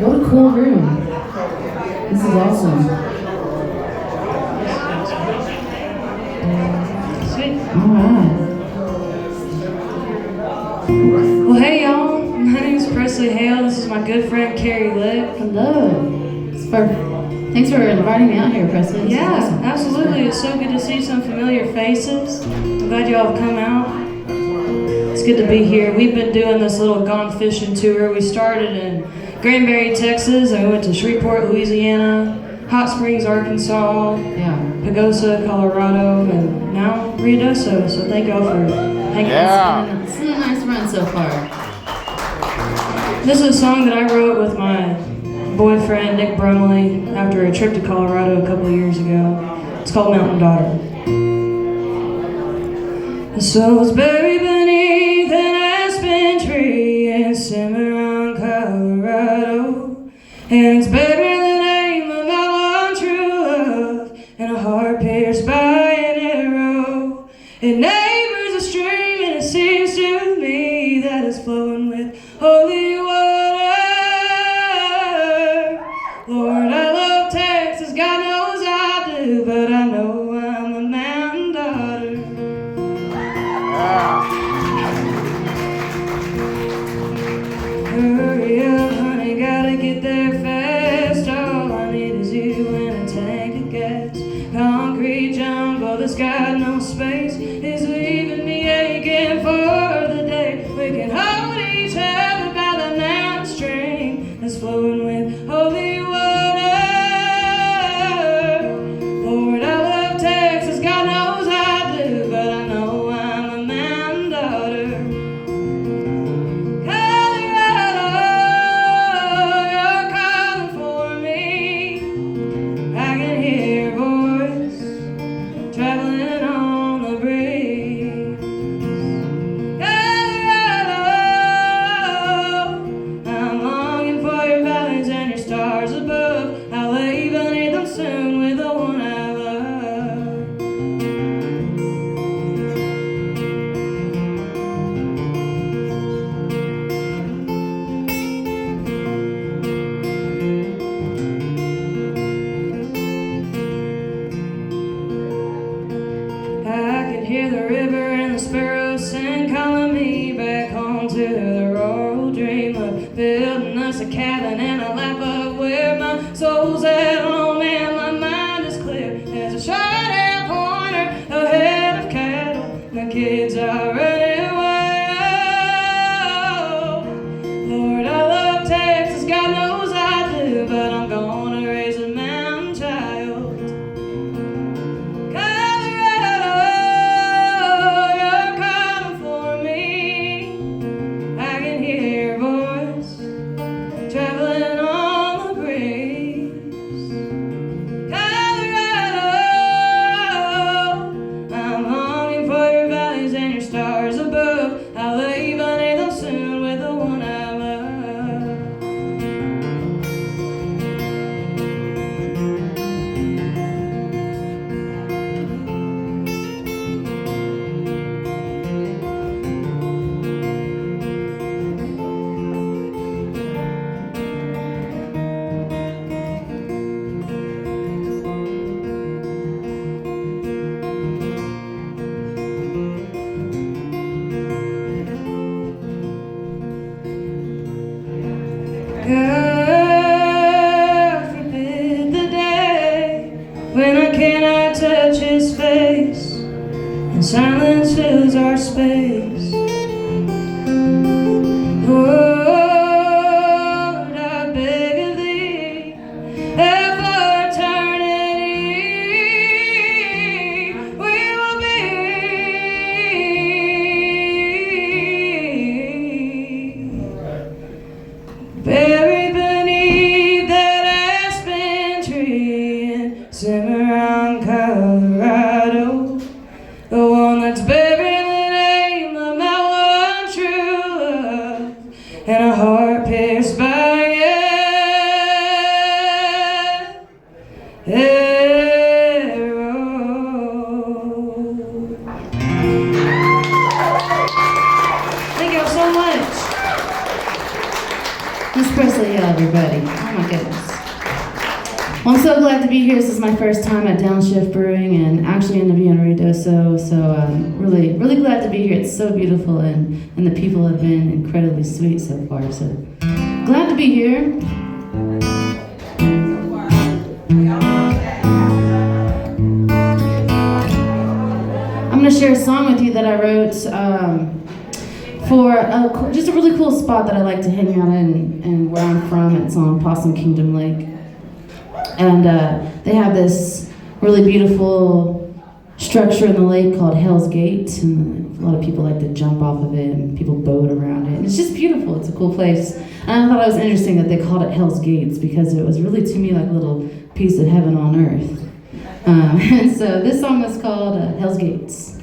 What a cool room. This is awesome. Sweet. Alright. Well, hey y'all. My name's Presley Hale. This is my good friend Carrie Lick. Hello. Thanks for inviting me out here, Presley. This is Yeah, awesome. absolutely. It's so good to see some familiar faces. I'm glad y'all have come out. It's good to be here. We've been doing this little Gone Fishing tour. We started in Granbury, Texas, and we went to Shreveport, Louisiana, Hot Springs, Arkansas, Pagosa, Colorado, and now Ruidoso. So thank y'all for hanging out. It's been a nice run so far. This is a song that I wrote with my boyfriend, Nick Brumley, after a trip to Colorado a couple of years ago. It's called Mountain Daughter. The soul's buried beneath an aspen tree in Cimarron, Colorado. And it's buried in the name of my one true love, and a heart pierced by an arrow. It neighbors a stream, and it seems to me that it's flowing with holy water. Lord, I love Texas, God knows I do, but I know I'm a mountain daughter. Hurry up, honey, gotta get there fast. All I need is you and a tank of gas. Concrete jungle that's got no space is leaving me aching for the day we can hold each other by the mountain stream that's flowing with holy water. Lord, I love Texas, God knows I do, but I know I'm a mountain daughter. Colorado. silence fills our space. Lord, I beg of thee, ever eternity, we will be buried beneath that aspen tree in Cimarron, Colorado. The one that's buried the name of my one true love, and a heart pierced by arrow. Thank y'all so much. Miss Presley, everybody. Oh my goodness. Well, I'm so glad to be here. This is my first time at Downshift Brewing and actually interviewing Ruidoso. So really, really glad to be here. It's so beautiful and the people have been incredibly sweet so far. So glad to be here. I'm going to share a song with you that I wrote for just a really cool spot that I like to hang out in and where I'm from. It's on Possum Kingdom Lake. And they have this really beautiful structure in the lake called Hell's Gate, and a lot of people like to jump off of it, and people boat around it. And it's just beautiful. It's a cool place. And I thought it was interesting that they called it Hell's Gates because it was really, to me, like a little piece of heaven on earth. And so this song is called Hell's Gates.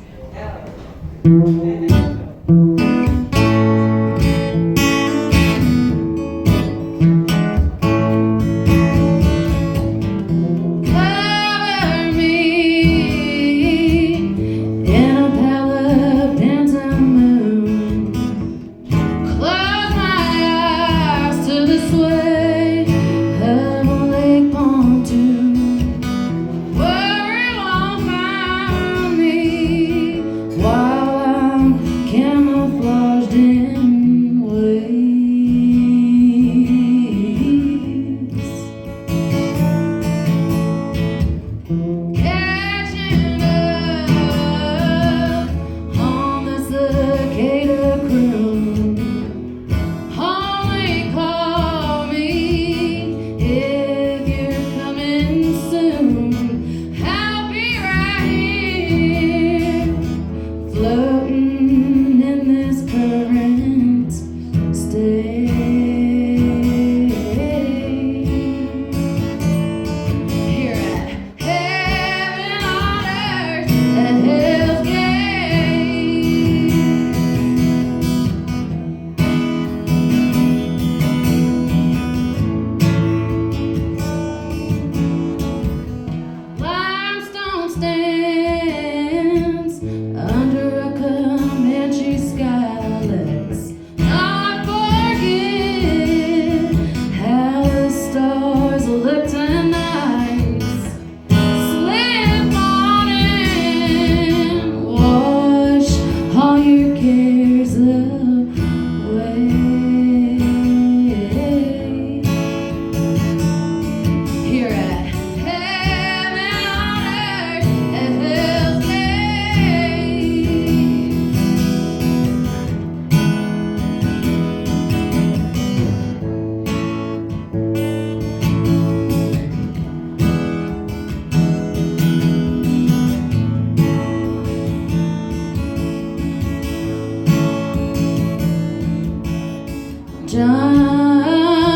Jump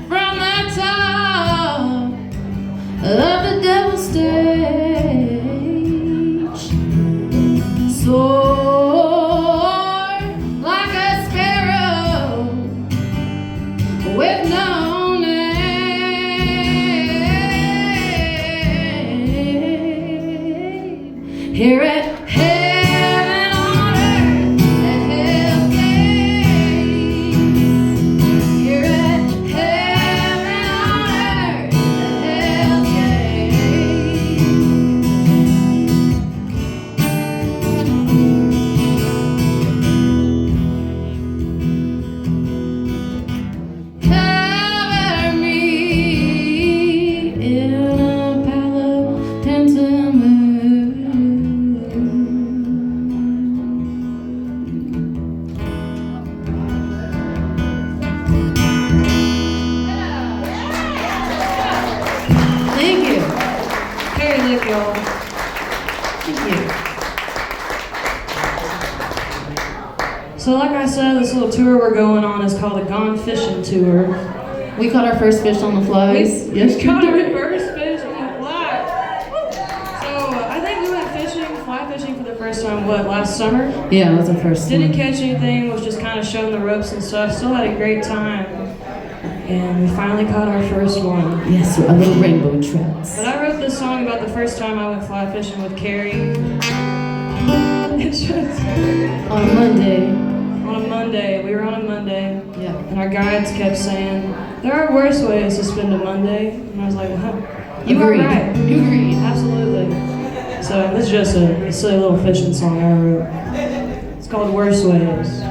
from the top of the devil's stage, soar like a sparrow with no name. Here at heaven on earth at Hell's Gate. So like I said, this little tour we're going on is called the Gone Fishing Tour. We caught our first fish on the flies. We caught our first fish on the fly. So I think we went fly fishing for the first time, last summer? Yeah, it was our first Didn't one. catch anything, was just kind of showing the ropes and stuff. Still had a great time. And we finally caught our first one. Yes, a little rainbow trout. But I wrote this song about the first time I went fly fishing with Carrie. It's just On Monday. on a Monday. We were on a Monday. Yeah. And our guides kept saying, there are worse ways to spend a Monday. And I was like, huh, you are Agreed. right. You agreed. Absolutely. So this is just a silly little fishing song I wrote. It's called Worse Ways.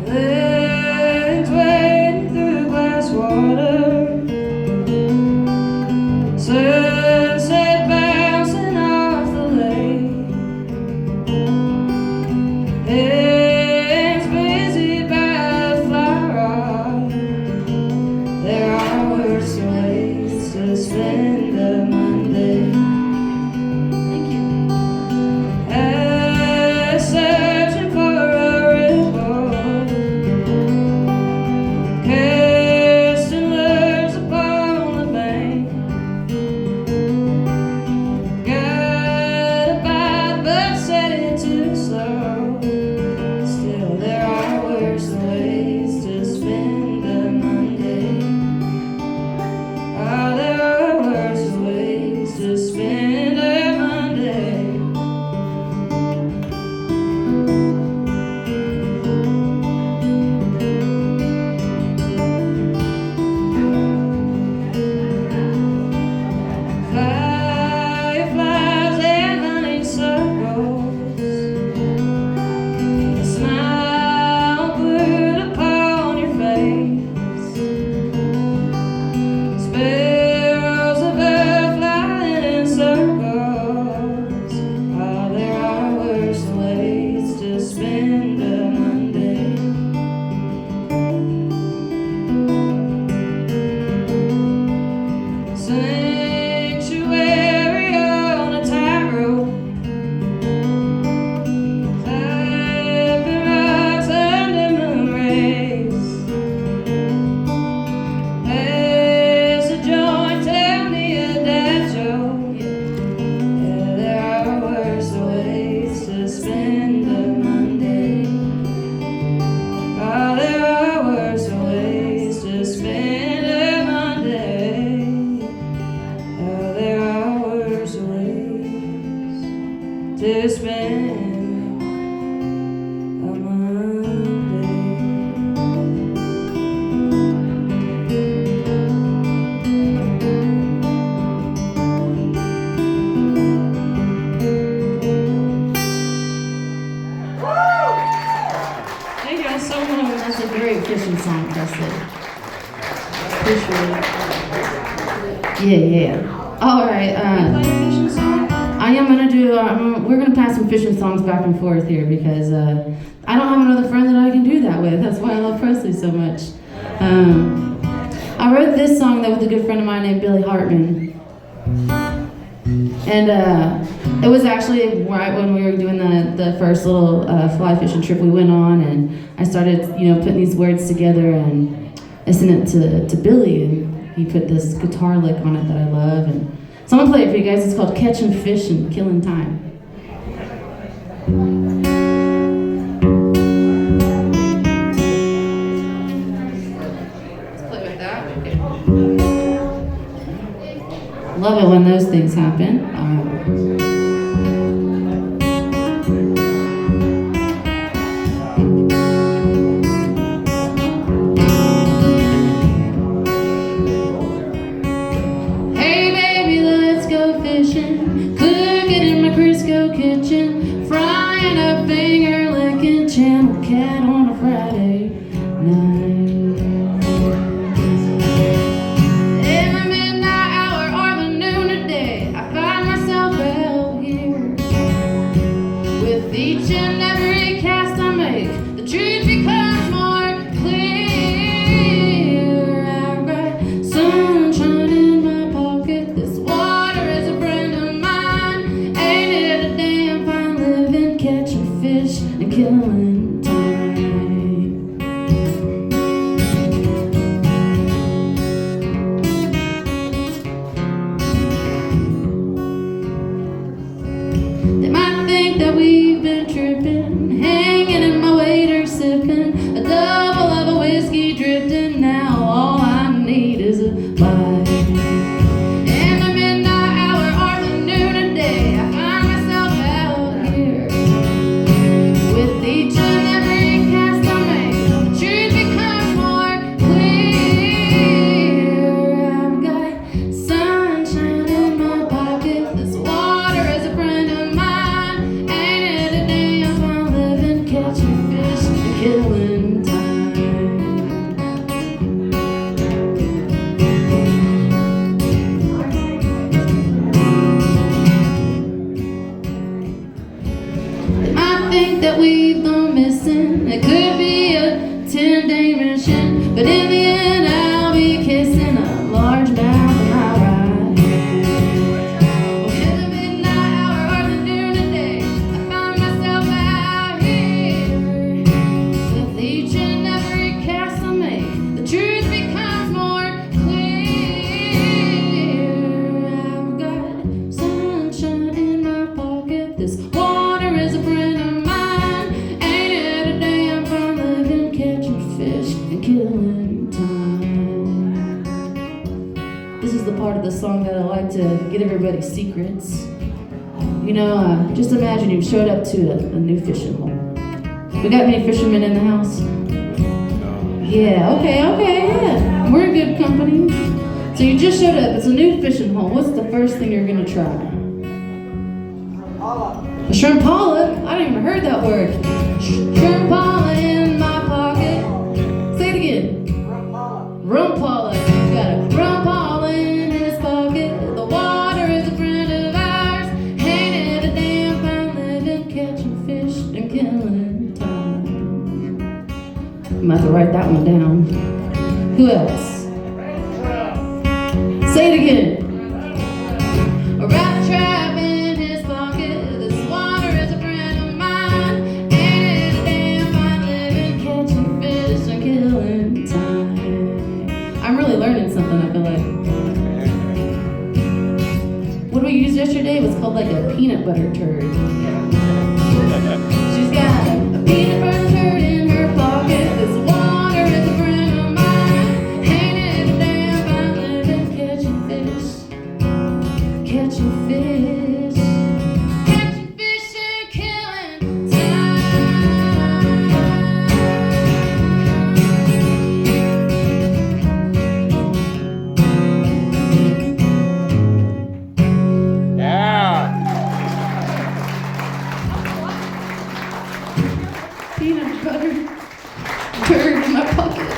Legs wading through glass water, sunset bouncing off the lake, hands busy by the fly rod. There are worse ways to spend a Monday. Thank you. Searching for a ripple, casting lures upon the bank. Got a bite, but set it too slow. Still, there are worse ways to spend a Monday. Oh, there are worse ways to spend a Monday. Fireflies and honeysuckles, a smile glued upon your face. Sparrows above flying in circles. Oh, there are worse ways to spend a Monday. Sanctuary on a tightrope, clapping rocks under moon rays. Pass a joint, tell me a dad joke. Yeah, there are worse ways to spend a Monday. Oh, there are worse ways to spend a Monday. Oh, there are worse ways to spend a Monday. Thank you guys so much. That's a great fishing song, Presley. Appreciate it. Yeah. All right. Play a fishing song? I am gonna do. We're gonna pass some fishing songs back and forth here because I don't have another friend that I can do that with. That's why I love Presley so much. I wrote this song though with a good friend of mine named Billy Hartman, and it was actually right when we were doing the first little fly fishing trip we went on, and I started putting these words together and I sent it to Billy, and he put this guitar lick on it that I love, and so I'm gonna play it for you guys. It's called Catching Fish and Killing Time. Let's play with that. Okay. Love it when those things happen. Hey baby, let's go fishing. Cooking in my Crisco kitchen. Frying up finger licking channel cat on a Friday night. Every midnight hour or the noon of day, I find myself out truth becomes more clear. I've got sunshine in my pocket. This water is a friend of mine. Ain't it a damn fun living, catching fish and killing time. This is the part of the song that I like to get everybody's secrets. You know, just imagine you showed up to a new fishing hole. We got many fishermen in the house? Yeah, okay, yeah. We're in good company. So you just showed up, it's a new fishing hole. What's the first thing you're gonna try? A shrimp pollock? I don't even heard that word. Shrimp pollock in my pocket. Say it again. Rum pollock. You got a rum pollock in his pocket. The water is a friend of ours. Ain't it a damn fine living, catching fish and killing time. I'm gonna have to write that one down. Who else? Say it again. A rat trap in his pocket. This water is a friend of mine. Ain't it a damn fine living, catching fish and killing time. I'm really learning something, I feel like. What we used yesterday was called like a peanut butter turd. She's got a peanut butter turd in her pocket. This water is a friend of mine. Ain't it a damn fine living, catching fish. Catching fish. Catching fish and killing Yeah. peanut butter turd in my pocket.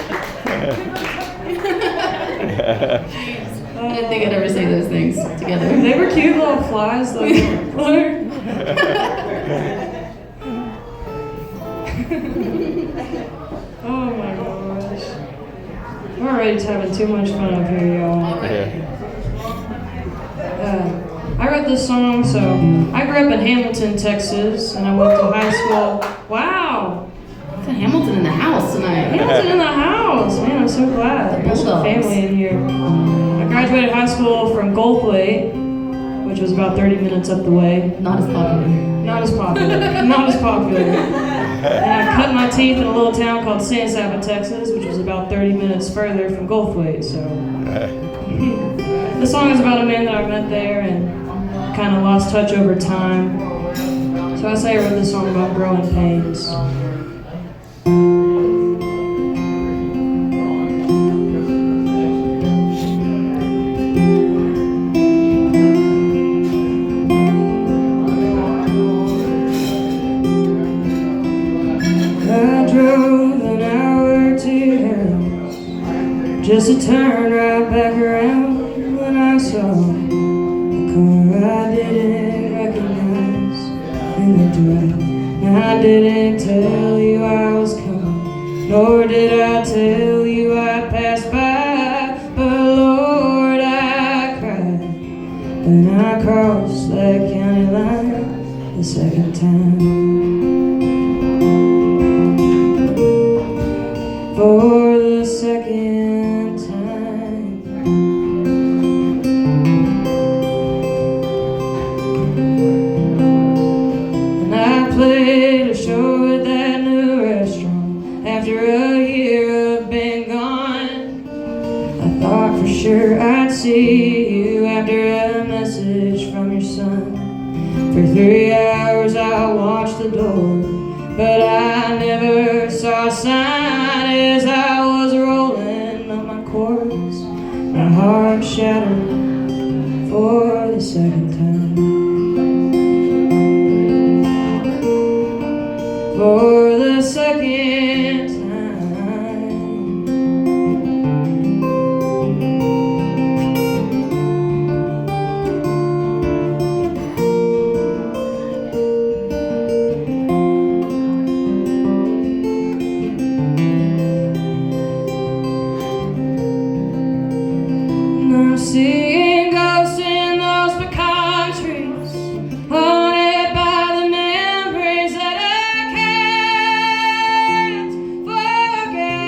I didn't think I'd ever say those things together. They were cute little flies, though. Oh my gosh. We're already having too much fun up here, y'all. I wrote this song, so I grew up in Hamilton, Texas, and I went to high school. Wow! It's a Hamilton in the house tonight. Hamilton in the house! Man, I'm so glad. There's some family in here. I graduated high school from Goldthwaite, which was about 30 minutes up the way. Not as popular. Not as popular. Not as popular. And I cut my teeth in a little town called San Saba, Texas, which was about 30 minutes further from Goldthwaite, so. The song is about a man that I met there and kind of lost touch over time. So I say I wrote this song about growing pains. I drove an hour to your house just to turn right back around when I saw a car I didn't recognize in the drive. And I didn't tell you I was coming, nor did I tell you I passed by. But Lord, I cried when I crossed that county line the second time. For the second time. And I played a show at that new restaurant after a year of being gone. I thought for sure I'd see you after a message from your son. For 3 hours I watched the door, but I never saw a sign. As I was rolling up my chords, my heart shattered for the second time. For the second time. I'm seeing ghosts in those pecan trees, haunted by the memories that I can't forget.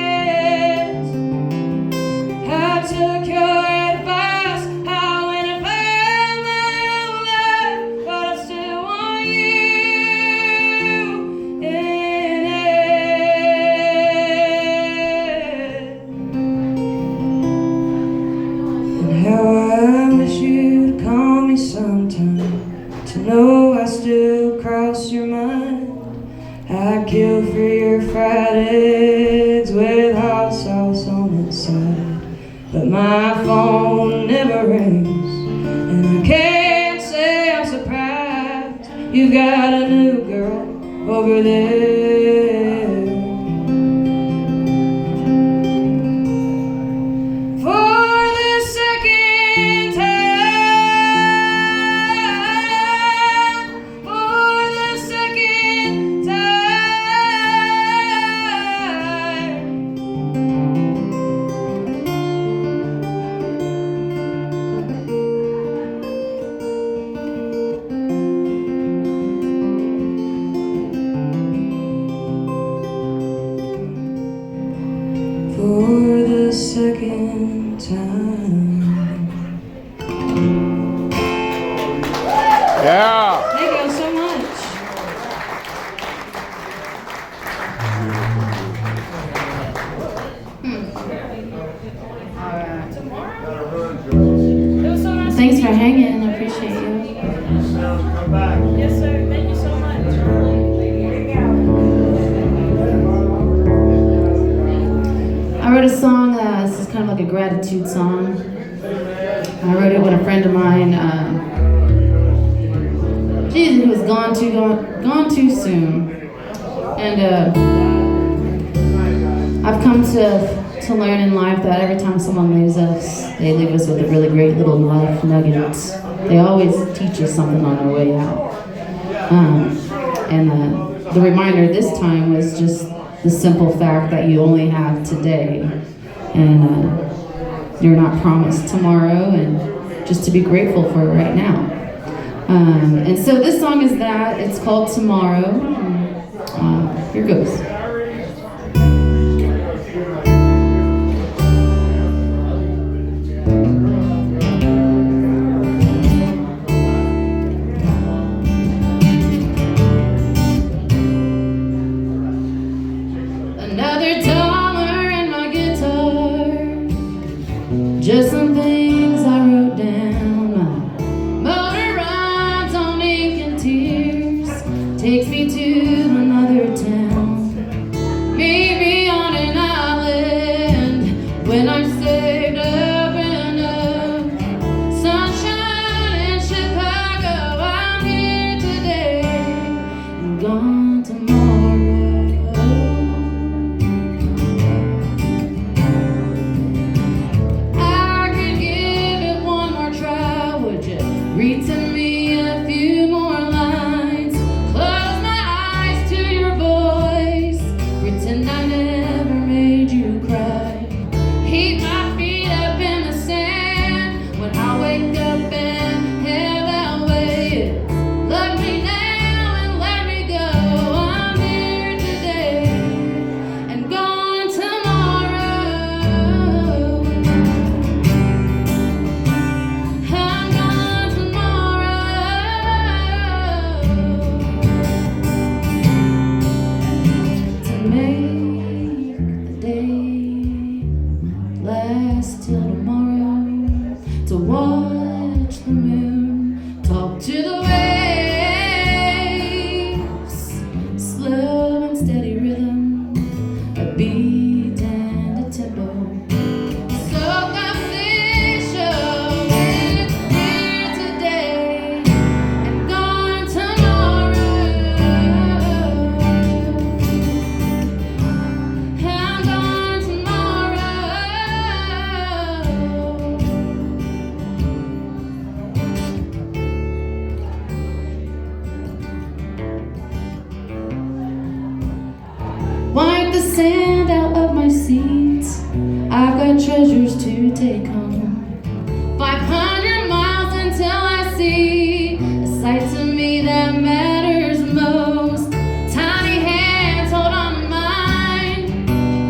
side, but my phone never rings, and I can't say I'm surprised. You've got a new girl over there. For the second time, for the second time. For the second time. Yeah. Thank you so much. Thanks for hanging. I appreciate you. Yes, sir. Thank you so much. I wrote a song. This is kind of like a gratitude song. I wrote it when a friend of mine, he was gone too soon, and I've come to learn in life that every time someone leaves us, they leave us with a really great little life nuggets. They always teach us something on their way out. And the reminder this time was just the simple fact that you only have today, and you're not promised tomorrow, and just to be grateful for right now. And so this song is that. It's called Tomorrow. Here goes. Another dollar in my guitar, just some things I wrote down. My motor rides on ink and tears, takes me to another town. Meet me on an island when I'm saved up and up. Sunshine in Chicago, I'm here today and gone tomorrow. Read to me a few more lines. Close my eyes to your voice. Pretend I never made you cry. Keep my feet up in the sand. When I wake up and have that way, love me now and let me go. I'm here today and gone tomorrow. Last till tomorrow, to watch the moon, talk to the waves, slow and steady rhythm, a beat and a tempo. Soak up this show, it's here today and gone tomorrow. I'm gone tomorrow. Wipe the sand out of my seat. I've got treasures to take home. 500 miles until I see a sight to me that matters most. Tiny hands hold on to mine.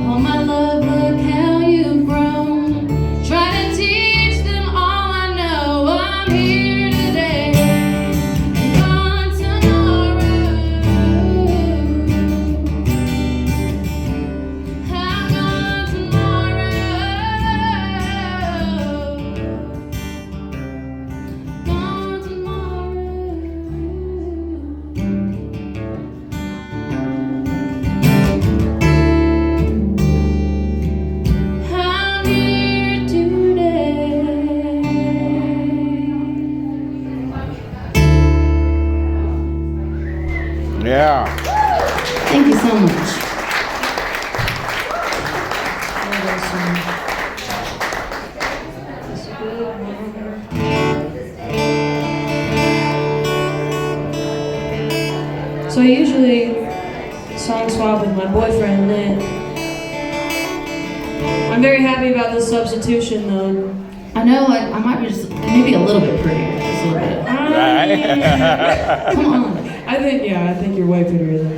Oh my love, look how you've grown. Try to teach them all I know. I'm here today and gone tomorrow. I'm gone tomorrow. Gone tomorrow. Yeah. Thank you so much. So I usually song swap with my boyfriend, Nick. I'm very happy about this substitution, though. I know I might be just maybe a little bit prettier. Just a little bit. Come on. I think you're way prettier than me.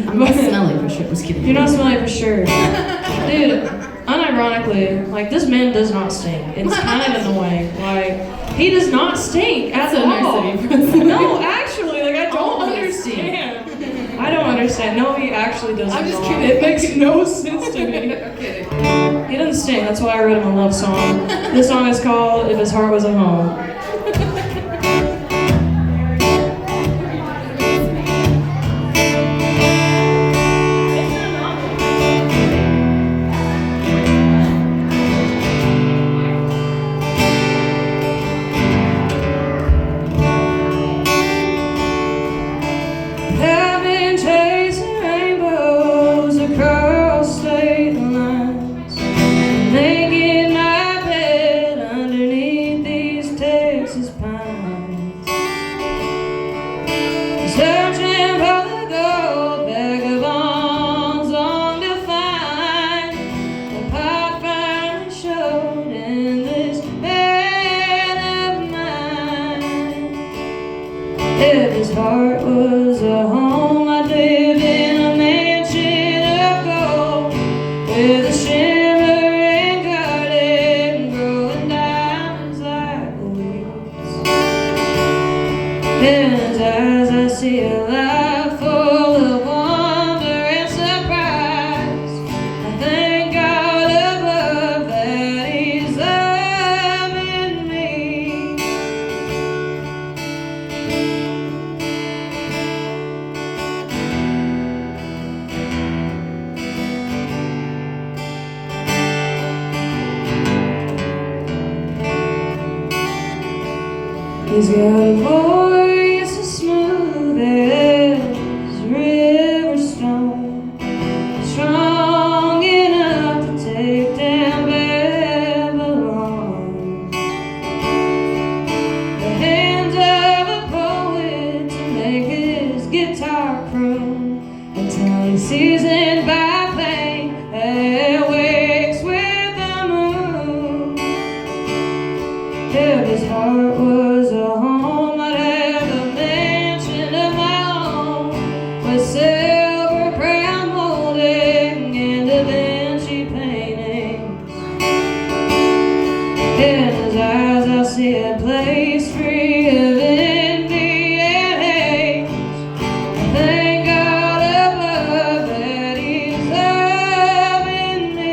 I'm not smelly for sure. Just kidding. You're not smelly for sure. Dude, unironically, like, this man does not stink. It's kind of annoying. Like, he does not stink at So all. nice of you. No, actually, like, I don't understand. I don't understand. No, he actually doesn't. I'm just know. kidding. It makes no sense to me. I'm kidding. He doesn't stink. That's why I wrote him a love song. This song is called If His Heart Was at Home. I've been chasing rainbows across state lines, making my bed underneath these Texas pines, searching for the gold vagabonds long to find. The pot finally showed in this bed of mine. If his heart was a home, I'd live in a mansion of gold with a shimmering garden growing diamonds like weeds. In his eyes I see a life full of wonder and surprise. I thank God above that he's loving me. He's got a voice as smooth as river stone, strong enough to take down Babylon. The hands of a poet to make his guitar croon, until he's seasoned by pain and wakes with the moon. If his heart was a home, I'd have a mansion of my own, with silver crown molding and Da Vinci paintings. In his eyes I'll see a place free of envy and hate. I thank God above that he's loving me.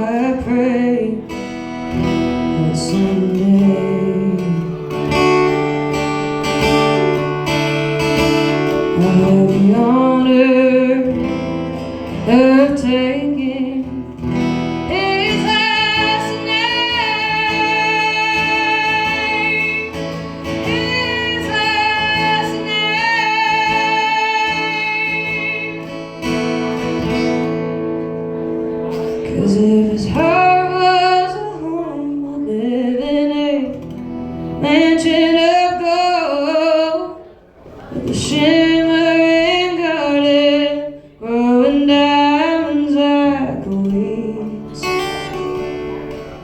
I pray that someday I'll have the honor of taking his last name, his last name. 'Cause if his heart was a home, I'd live in a mansion of gold with a shimmering garden growing diamonds like weeds.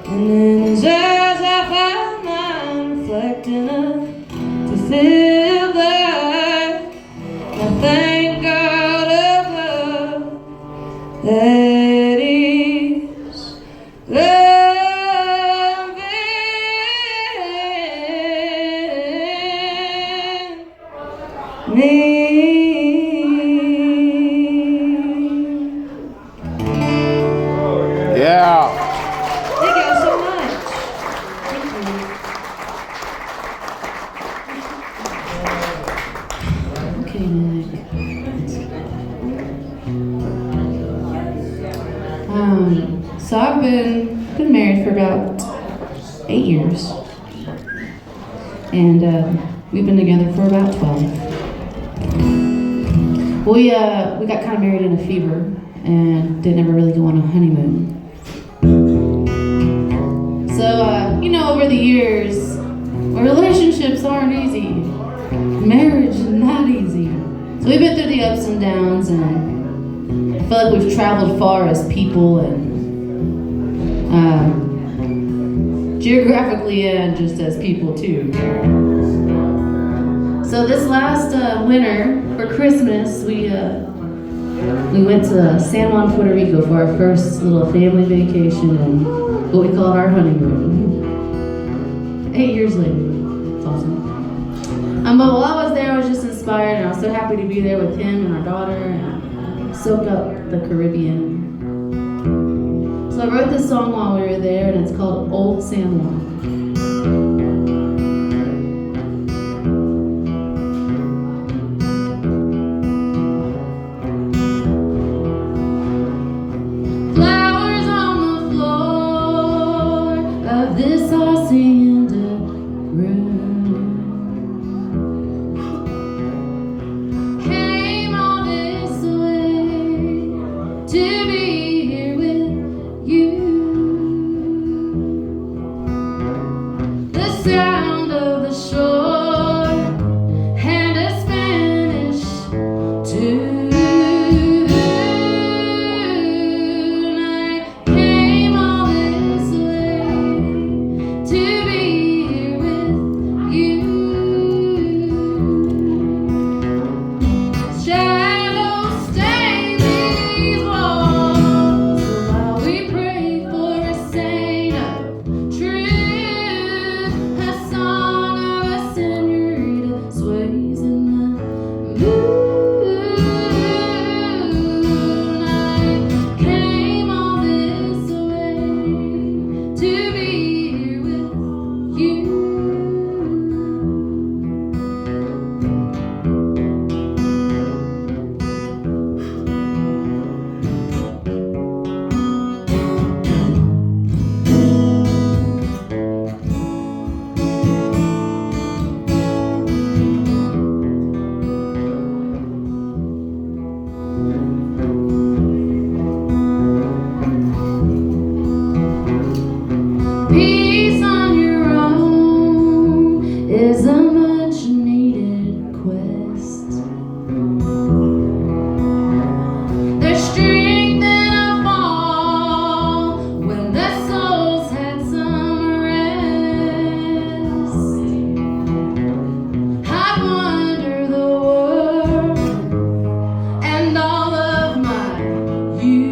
And in his eyes I find mine reflecting a fulfilled life. I thank God above that he's loving me. Yeah. Thank you so much. So I've been married for about 8 years. And we've been together for about 12. We got kind of married in a fever and didn't ever really go on a honeymoon. So, over the years, relationships aren't easy. Marriage is not easy. So we've been through the ups and downs, and I feel like we've traveled far as people, and geographically and just as people too. So this last winter, for Christmas, we went to San Juan, Puerto Rico for our first little family vacation and what we called our honeymoon. 8 years later. It's awesome. But while I was there, I was just inspired, and I was so happy to be there with him and our daughter and soak up the Caribbean. So I wrote this song while we were there, and it's called Old San Juan. Flowers on the floor of this hacienda room. Came all this way to be here with you. The sound of the shore and a Spanish tune. Peace on your own is a much needed quest. There's strength in a fall when the soul's had some rest. I wander the world and all of my youth.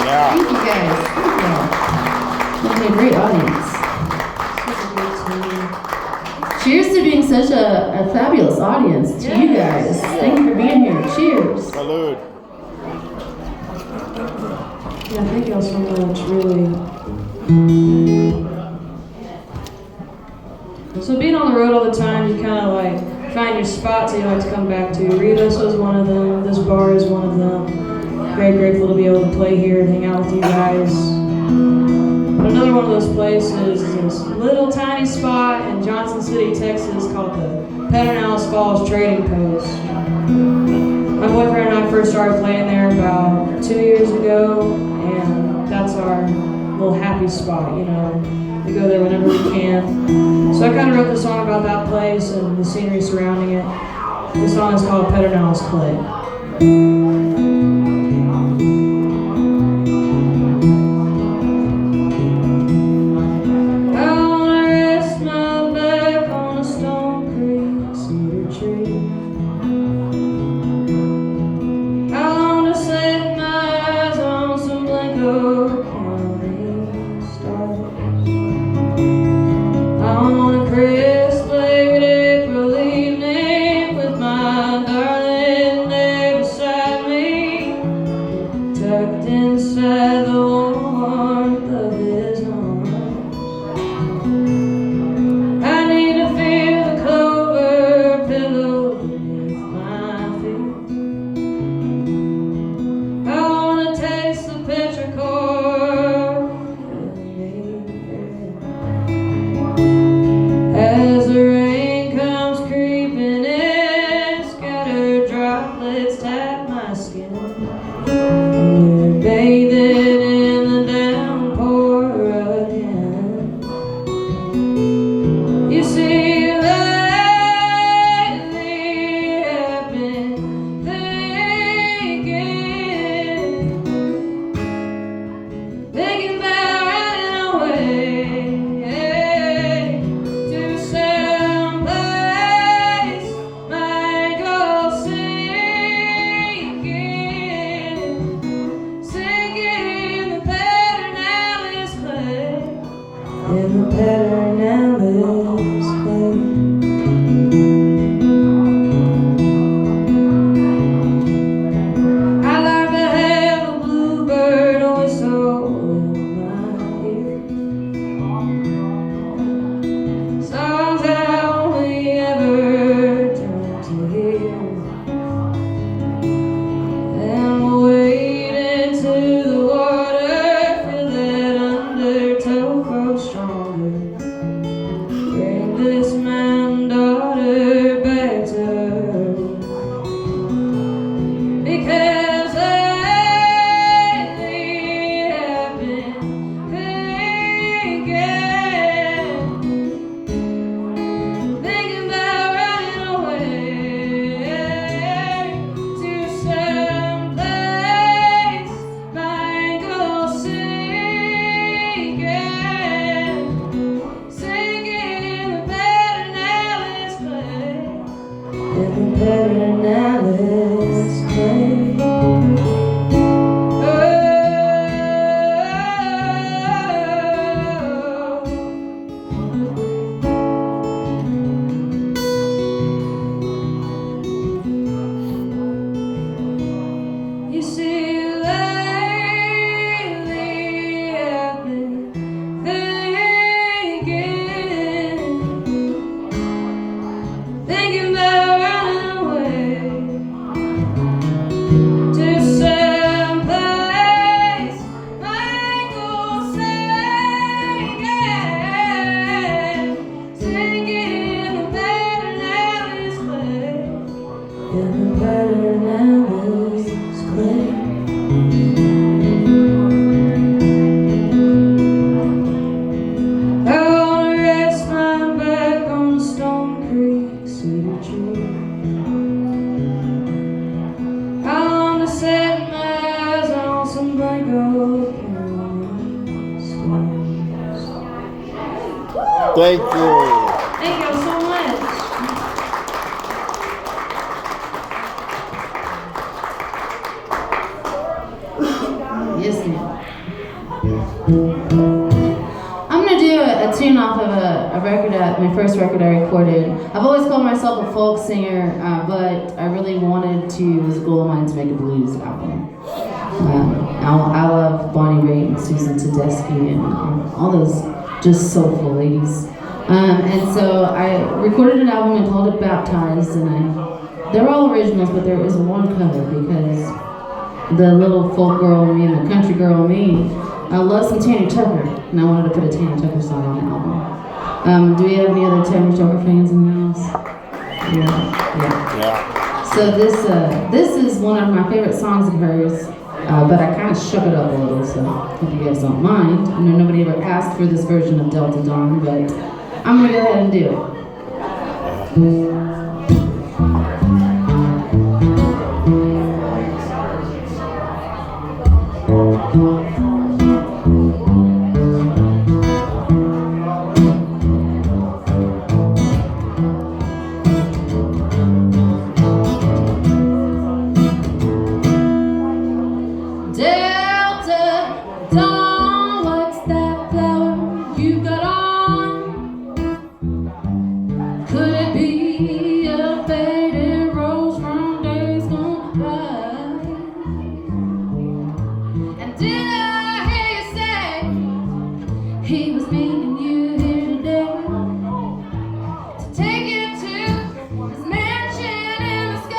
Thank you guys. Thank you. What a great audience. Cheers to being such a fabulous audience to you guys. Thank you for being here. Cheers. Salud. Yeah, thank y'all so much, really. So being on the road all the time, you kind of like find your spots that you like to come back to. Rita's was one of them. This bar is one of them. Very grateful to be able to play here and hang out with you guys. But another one of those places is this little tiny spot in Johnson City, Texas called the Pedernales Falls Trading Post. My boyfriend and I first started playing there about 2 years ago, and that's our little happy spot, you know. We go there whenever we can. So I kind of wrote the song about that place and the scenery surrounding it. The song is called Pedernales Clay. Tucked inside the warmth of his arms, I need to feel the clover pillow beneath my feet. I want to taste the petrichor as the rain comes creeping in, scattered droplets tap my skin. Bathing in the downpour again. You see, lately I've been thinking about running away to some place might go in the Pedernales clay. I like to have a bluebird whistle in my ear. Songs I only ever turn to hear. And we'll wade into the water, feel that undertow grow stronger. Bring this mountain daughter back to her. Because lately I've been thinking about running away to some place might go sinking in the Pedernales clay. In the Pedernales clay. You see, lately I've been thinking about running away to some place might go sinking in the Pedernales clay. In the Pedernales clay. I wanna rest my back on the Stone Creek cedar tree. I wanna set my eyes on some Blanco County stars. Thank you. Thank you so much. Yes, ma'am. I'm gonna do a tune off of a record, my first record I recorded. I've always called myself a folk singer, but I really wanted to, it was a goal of mine to make a blues album. I love Bonnie Raitt and Susan Tedeschi and all those just soulful ladies. And so I recorded an album and called it Baptized, and they're all originals, but there is one cover because the little folk girl in me and the country girl in me, I love some Tanny Tucker, and I wanted to put a Tanny Tucker song on the album. Do we have any other Tanny Tucker fans in the house? Yeah. Yeah. So this is one of my favorite songs of hers, but I kind of shook it up a little, so hope you guys don't mind. I know nobody ever asked for this version of Delta Dawn, but I'm gonna go ahead and do it. Delta Dawn, what's that flower you got on? Could it be a faded rose from days gone by? And did I hear you say he was meeting you here today to take you to his mansion in the sky?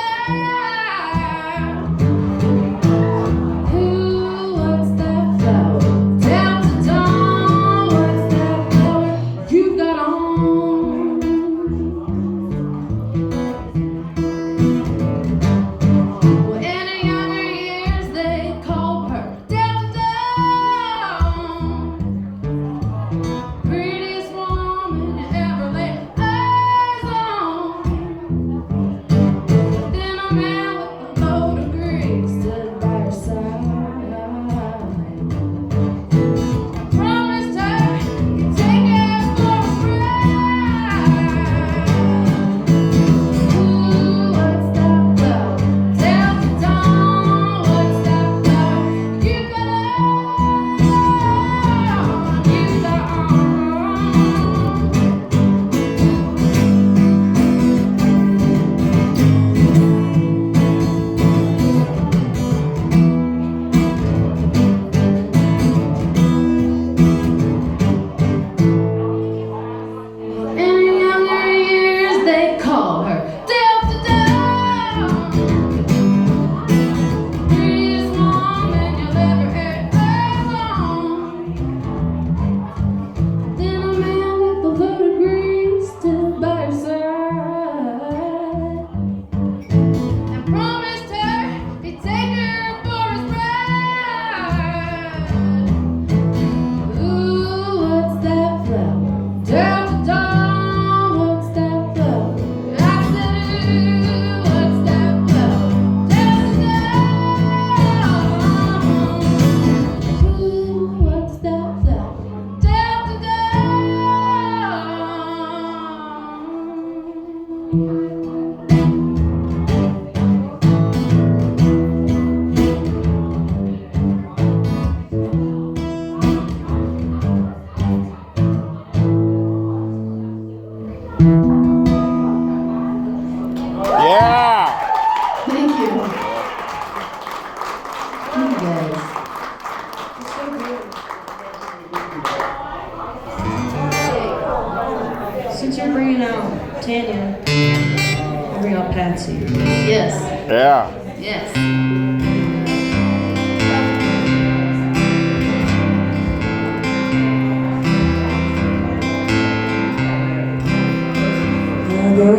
Ooh, what's that flower? Delta Dawn, what's that flower you got on? Well, in her younger years they called her Delta Dawn, prettiest woman you ever laid eyes on. Then a man with a load of grease stood by her side, promised her he'd take her for a ride. Ooh, what's that flower? Delta Dawn, what's that flower you got on? You got on. In her younger years, they called her Delta Dawn, prettiest woman you'll ever hear on. Then a man with a load of grease stood by her side and promised her he'd take her for his ride. Ooh, what's that flower? Delta Dawn, what's that flower? I said, ooh, what's that flower? Delta Dawn. Ooh, what's that flower? Delta Yeah. Thank you. Thank you guys. Since you're bringing out Tanya, I'll bring out Patsy. Yes, Yeah. yes. I go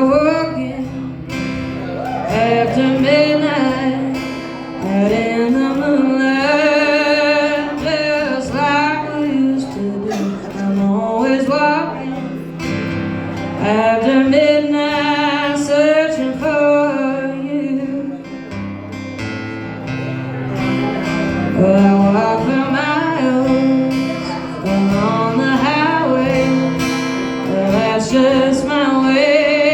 walking after midnight, out in the moonlight, just like we used to do. I'm always walking after midnight, searching for you. Well, I walk for miles along the highway, well, that's just my way.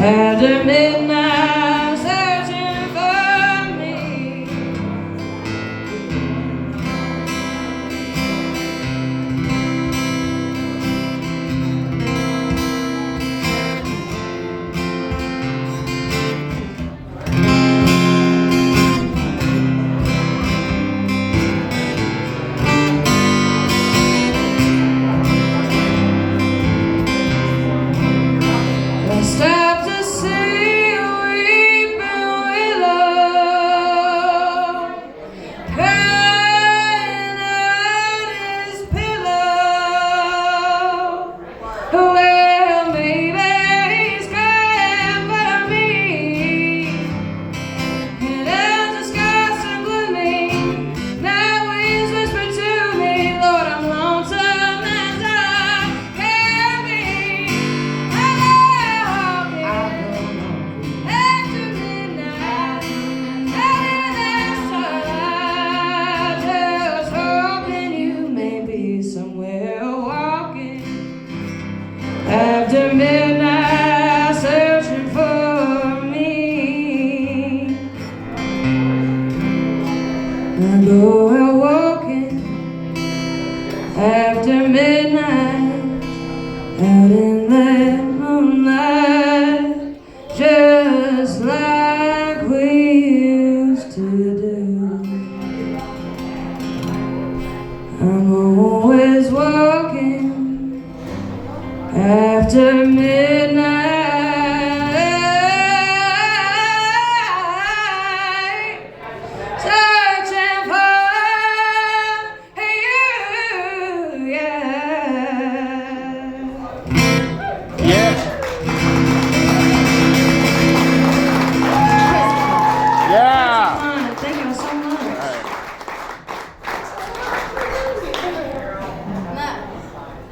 After midnight, searching for me. I stopped to see a weeping willow crying out his pillow. Well, maybe he's crying for me. And as the skies are gloomy, night winds whisper to me, Lord, I'm lonesome as I can be. After midnight, out in that starlight, just hoping you may be somewhere walking. After midnight, searching for me. I go out walking after midnight, out in that moonlight, just like we used to do. I'm always walking after midnight, searching for you, yeah. Yeah. Yeah. Thank you so much.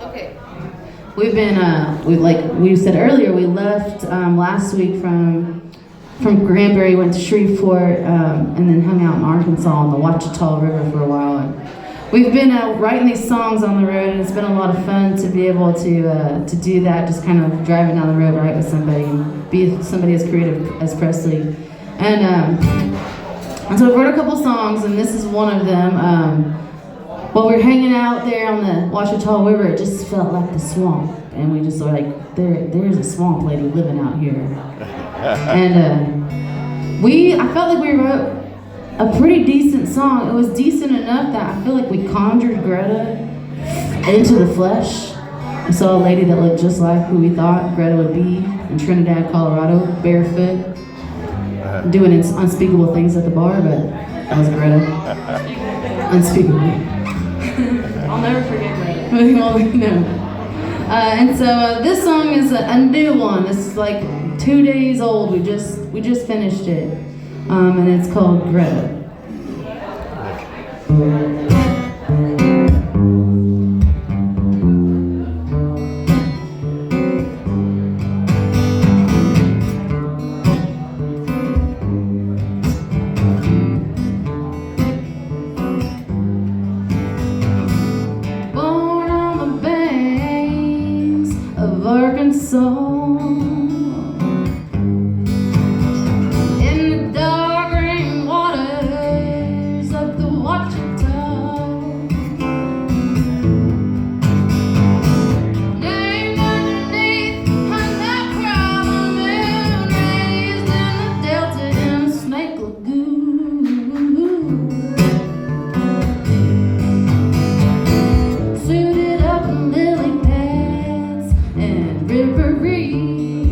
Okay. We've been, like we said earlier, we left last week from Granbury, went to Shreveport, and then hung out in Arkansas on the Ouachita River for a while. And we've been writing these songs on the road, and it's been a lot of fun to be able to do that, just kind of driving down the road, write with somebody, and be somebody as creative as Presley. And so I wrote a couple songs, and this is one of them. While we were hanging out there on the Ouachita River, it just felt like the swamp. And we just were like, there's a swamp lady living out here. And I felt like we wrote a pretty decent song. It was decent enough that I feel like we conjured Greta into the flesh. We saw a lady that looked just like who we thought Greta would be in Trinidad, Colorado, barefoot, doing unspeakable things at the bar, but that was Greta. Unspeakable. I'll never forget that. Well, no. And so this song is a new one. This is like 2 days old. We just finished it, and it's called Greta. Born on the banks of Arkansas, in the dark green waters of the Ouachita, named underneath a nut crown moon, raised in the delta in a snake lagoon. Suited up in lily pads and river reeds,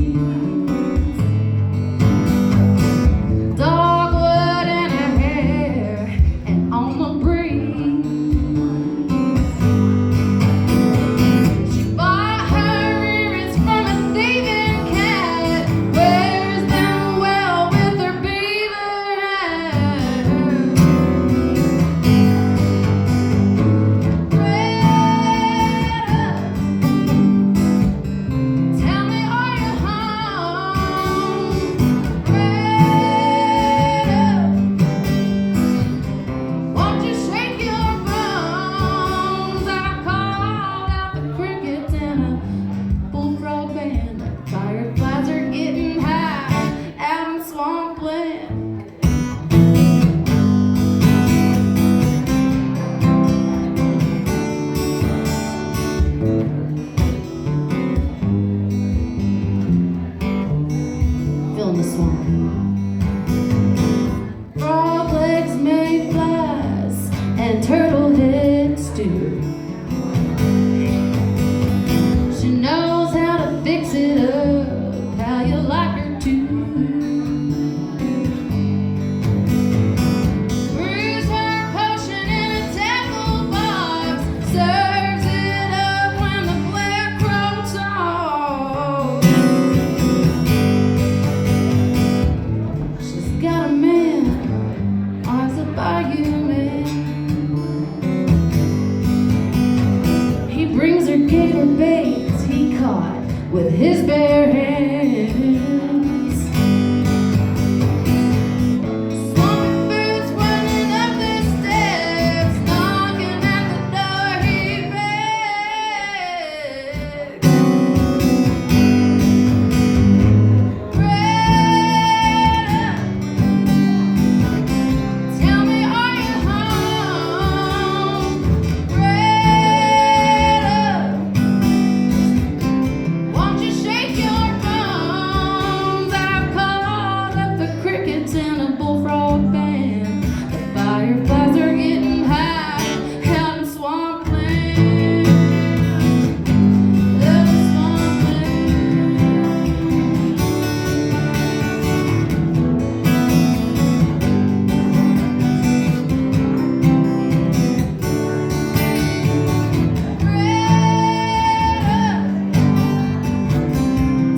gator baits he caught with his bare hands. Swampy birds running up the steps, knocking at the door he begged. Greta, tell me, are you home? Greta, won't you shake your bones? I've called up the crickets and a bullfrog band. The fireflies are getting high out in swampland. Out in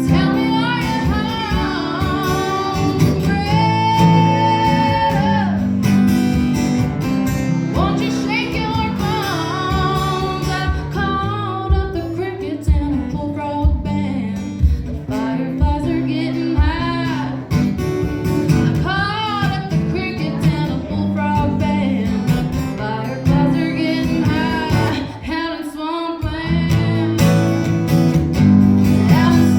tell me, are you home? Won't you shake your bones? I've called up the crickets and a bullfrog band. The fireflies are getting high. I called up the crickets and a bullfrog band. The fireflies are getting high out in swampland. Out in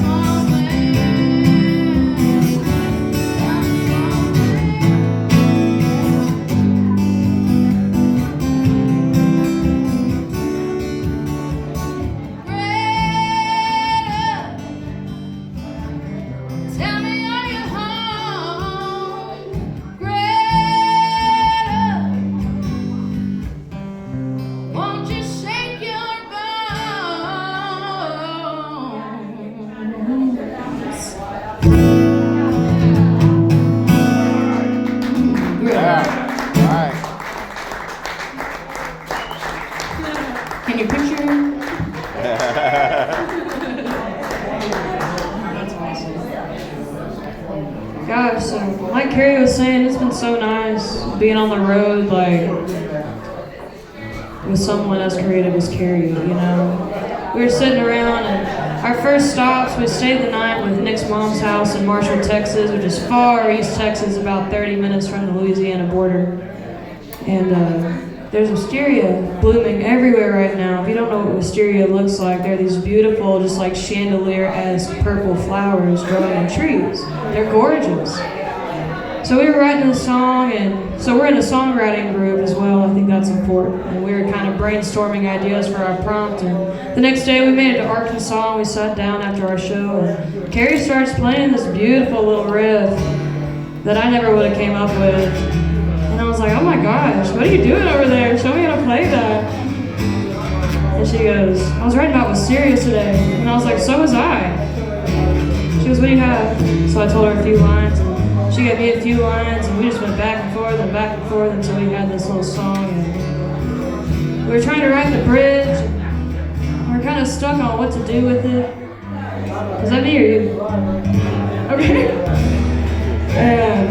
swampland. Out in Greta, tell me, are you home? Greta, won't you shake your bones? Yeah. Right. Can you picture him? Gosh, so like Carrie was saying, it's been so nice being on the road, like with someone as creative as Carrie. You know, we were sitting around, and our first stops, we stayed the night with Nick's mom's house in Marshall, Texas, which is far east Texas, about 30 minutes from the Louisiana border. And there's wisteria blooming everywhere right now. If you don't know what wisteria looks like, they're these beautiful, just like chandelier-esque purple flowers growing in trees. They're gorgeous. So we were writing this song, and so we're in a songwriting group as well. I think that's important. And we were kind of brainstorming ideas for our prompt. And the next day we made it to Arkansas, and we sat down after our show, and Carrie starts playing this beautiful little riff that I never would have came up with. And I was like, oh my gosh, what are you doing over there? Show me how to play that. And she goes, I was writing about wisteria today. And I was like, so was I. She goes, what do you have? So I told her a few lines. And she gave me a few lines. And we just went back and forth until we had this little song. And we were trying to write the bridge. And we were kind of stuck on what to do with it. Is that me or you? Okay. And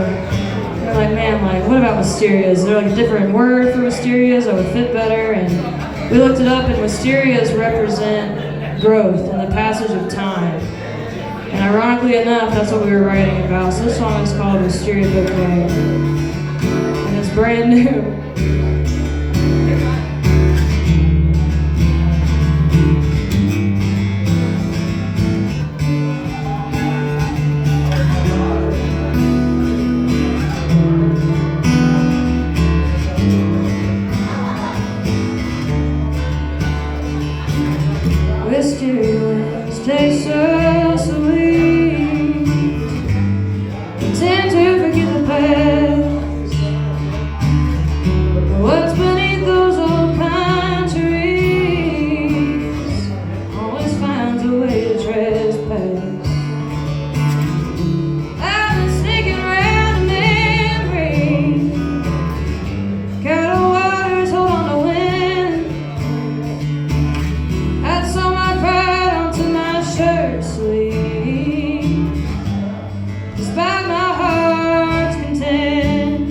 we're like, man, like, what about wisterias? Is there like a different word for wisterias that would fit better? And we looked it up, and wisterias represent growth and the passage of time. And ironically enough, that's what we were writing about. So this song is called Wisteria Bouquet. And it's brand new. Wisteria tastes so sweet. We tend to forget the past. What's beneath those old pine trees always finds a way to trespass. I've been sneaking around the memory. Cattle waters hold on the wind. I'd sew my pride onto my shirt sleeve. Despite my heart's content,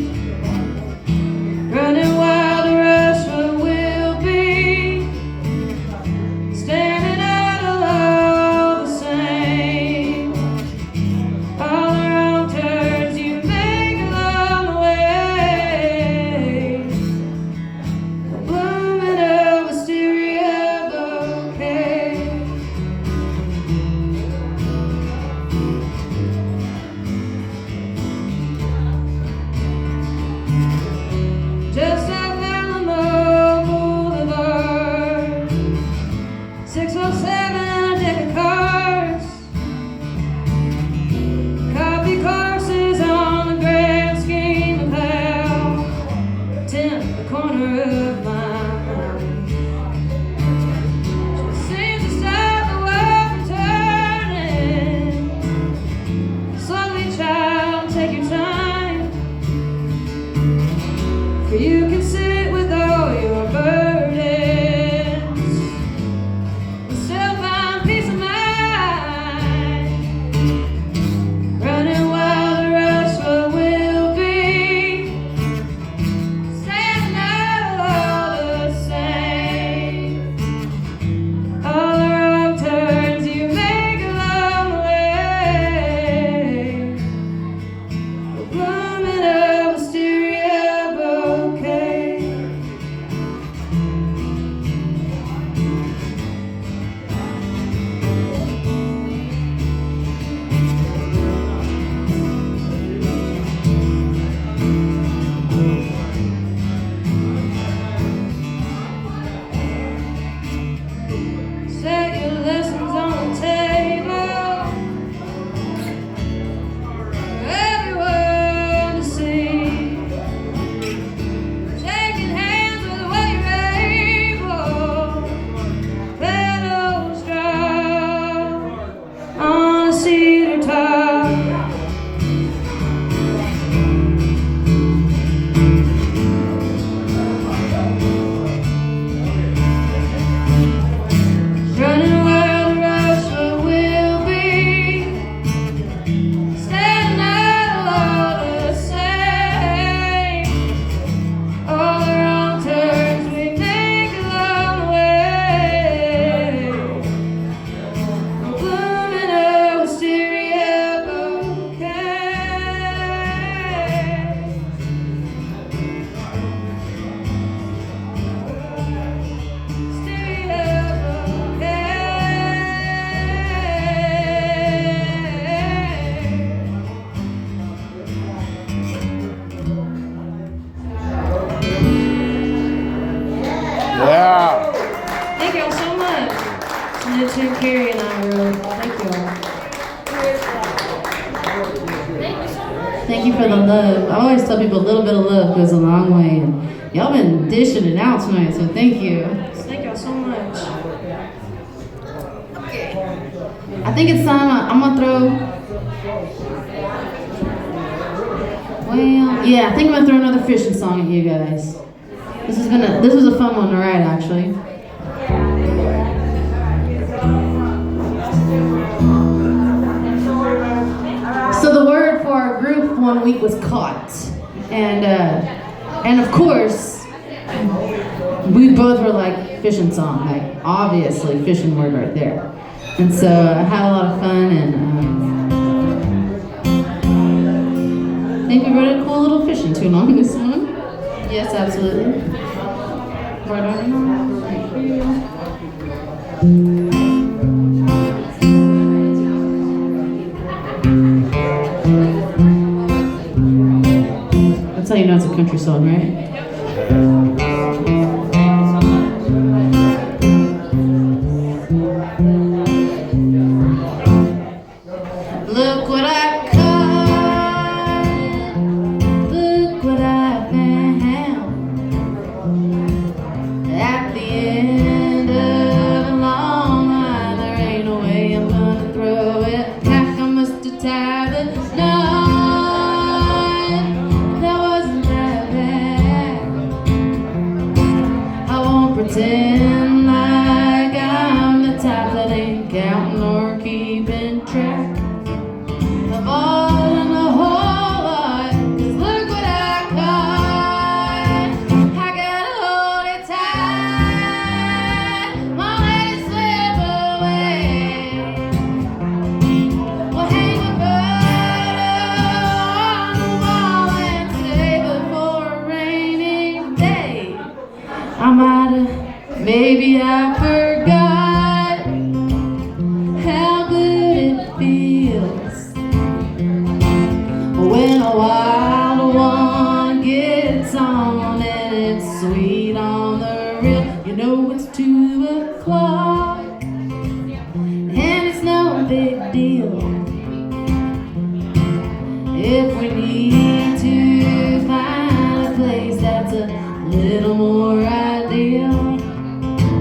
running wild to rush what will be. Stand 607, a deck of cards. Coffee courses on the grand scheme of how tend the corner of my mind. She seems to stop the world from turning. Slowly, child, take your time, for you can sit with all your burdens and still find peace of mind. Running while the rush what will be, staying out all the same. All the wrong turns you make along the way, the blooming of wisteria bouquet. Set your lessons on the table for everyone to see. Shaking hands with what you're able. Petals drop on a cedar top. Running where the rush what will be, standing out all the same. All the wrong turns we make along the way, blooming a wisteria bouquet. Yeah. Thank y'all so much. And then Tim Carey and I wrote. Thank y'all. Thank you for the love. I always tell people a little bit of love goes a long way, and y'all been dishing it out tonight, so thank you. Thank y'all so much. I think it's time I'm gonna throw. Well, yeah, I think I'm gonna throw another fishing song at you guys. This was a fun one to write, actually. So the word for our group one week was caught, and of course we both were like fishing song, like obviously fishing word right there. And so I had a lot of fun, and I think we wrote a cool little fishing tune on this one. Yes, absolutely. Right on, right here. That's how you know it's a country song, right? Look what I caught, look what I found. At the end of a long line, there ain't no way I'm gonna throw it back. I must have tied the knot. That wasn't that bad. I won't pretend like I'm the type that ain't counting or keeping track of all in the whole lot. 'Cause look what I caught. I gotta hold it tight, won't let it slip away. We'll hang a photo on the wall and save it for a rainy day. I might have, maybe I forgot how good it feels big deal. If we need to find a place that's a little more ideal.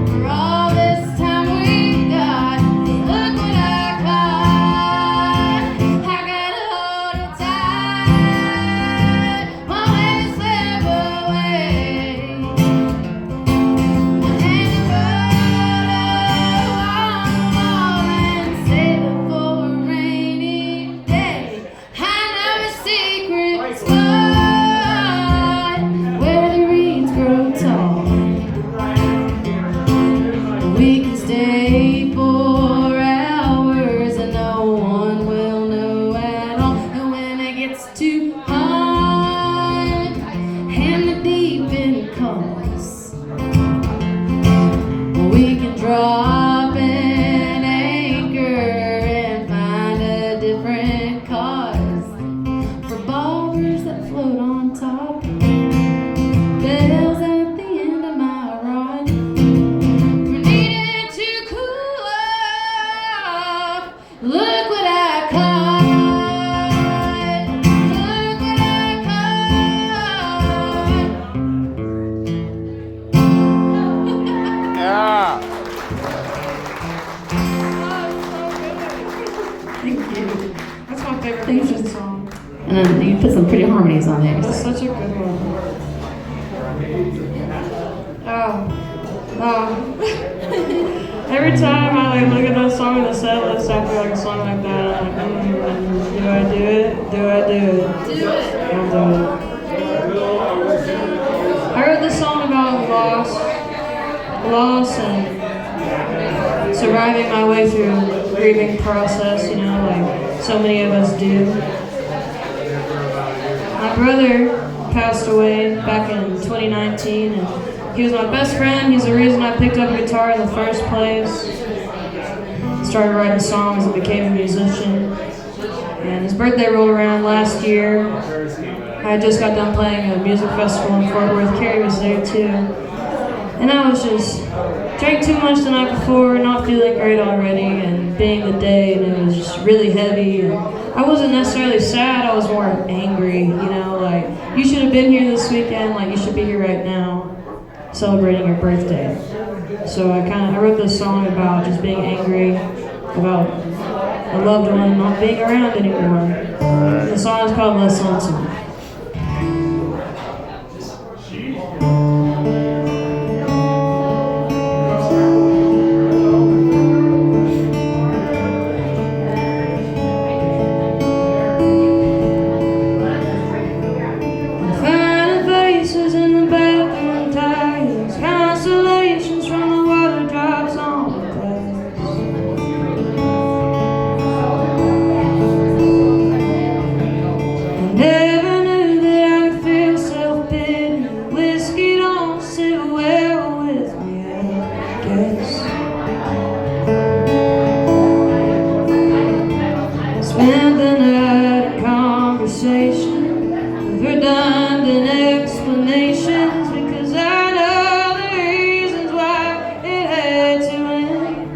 For all this time we got, look what I caught. I gotta hold it tight, won't let it slip away. One hand in photo on the wall and save it for a rainy day. I know a secret spot where the reeds grow tall. We can stay for hours and no one will know at all. And when it gets too hot and the deep end calls, we can drop an anchor and find a different cause for bars that float on top, bells at the end of my rod. We're needing to cool off. Look what I caught. Look what I caught. Yeah. Thank you. That's my favorite Thank you. Fishin song. And then you put some pretty harmonies on there. That's such a good one. Every time I look at that song in the set list after a song like that, I'm like, do I do it? Do I do it? Do it. I'll do it. I wrote this song about loss and surviving my way through the grieving process, like so many of us do. My brother passed away back in 2019, and he was my best friend. He's the reason I picked up guitar in the first place. Started writing songs and became a musician. And his birthday rolled around last year. I had just got done playing a music festival in Fort Worth. Carrie was there too. And I was just drank too much the night before, not feeling great already, and being the day, and it was just really heavy. And I wasn't necessarily sad, I was more angry, like, you should have been here this weekend, like, you should be here right now, celebrating your birthday. So I wrote this song about just being angry about a loved one not being around anymore. The song is called Less Lonesome. Spent the night in conversation with redundant explanations, because I know the reasons why it had to end.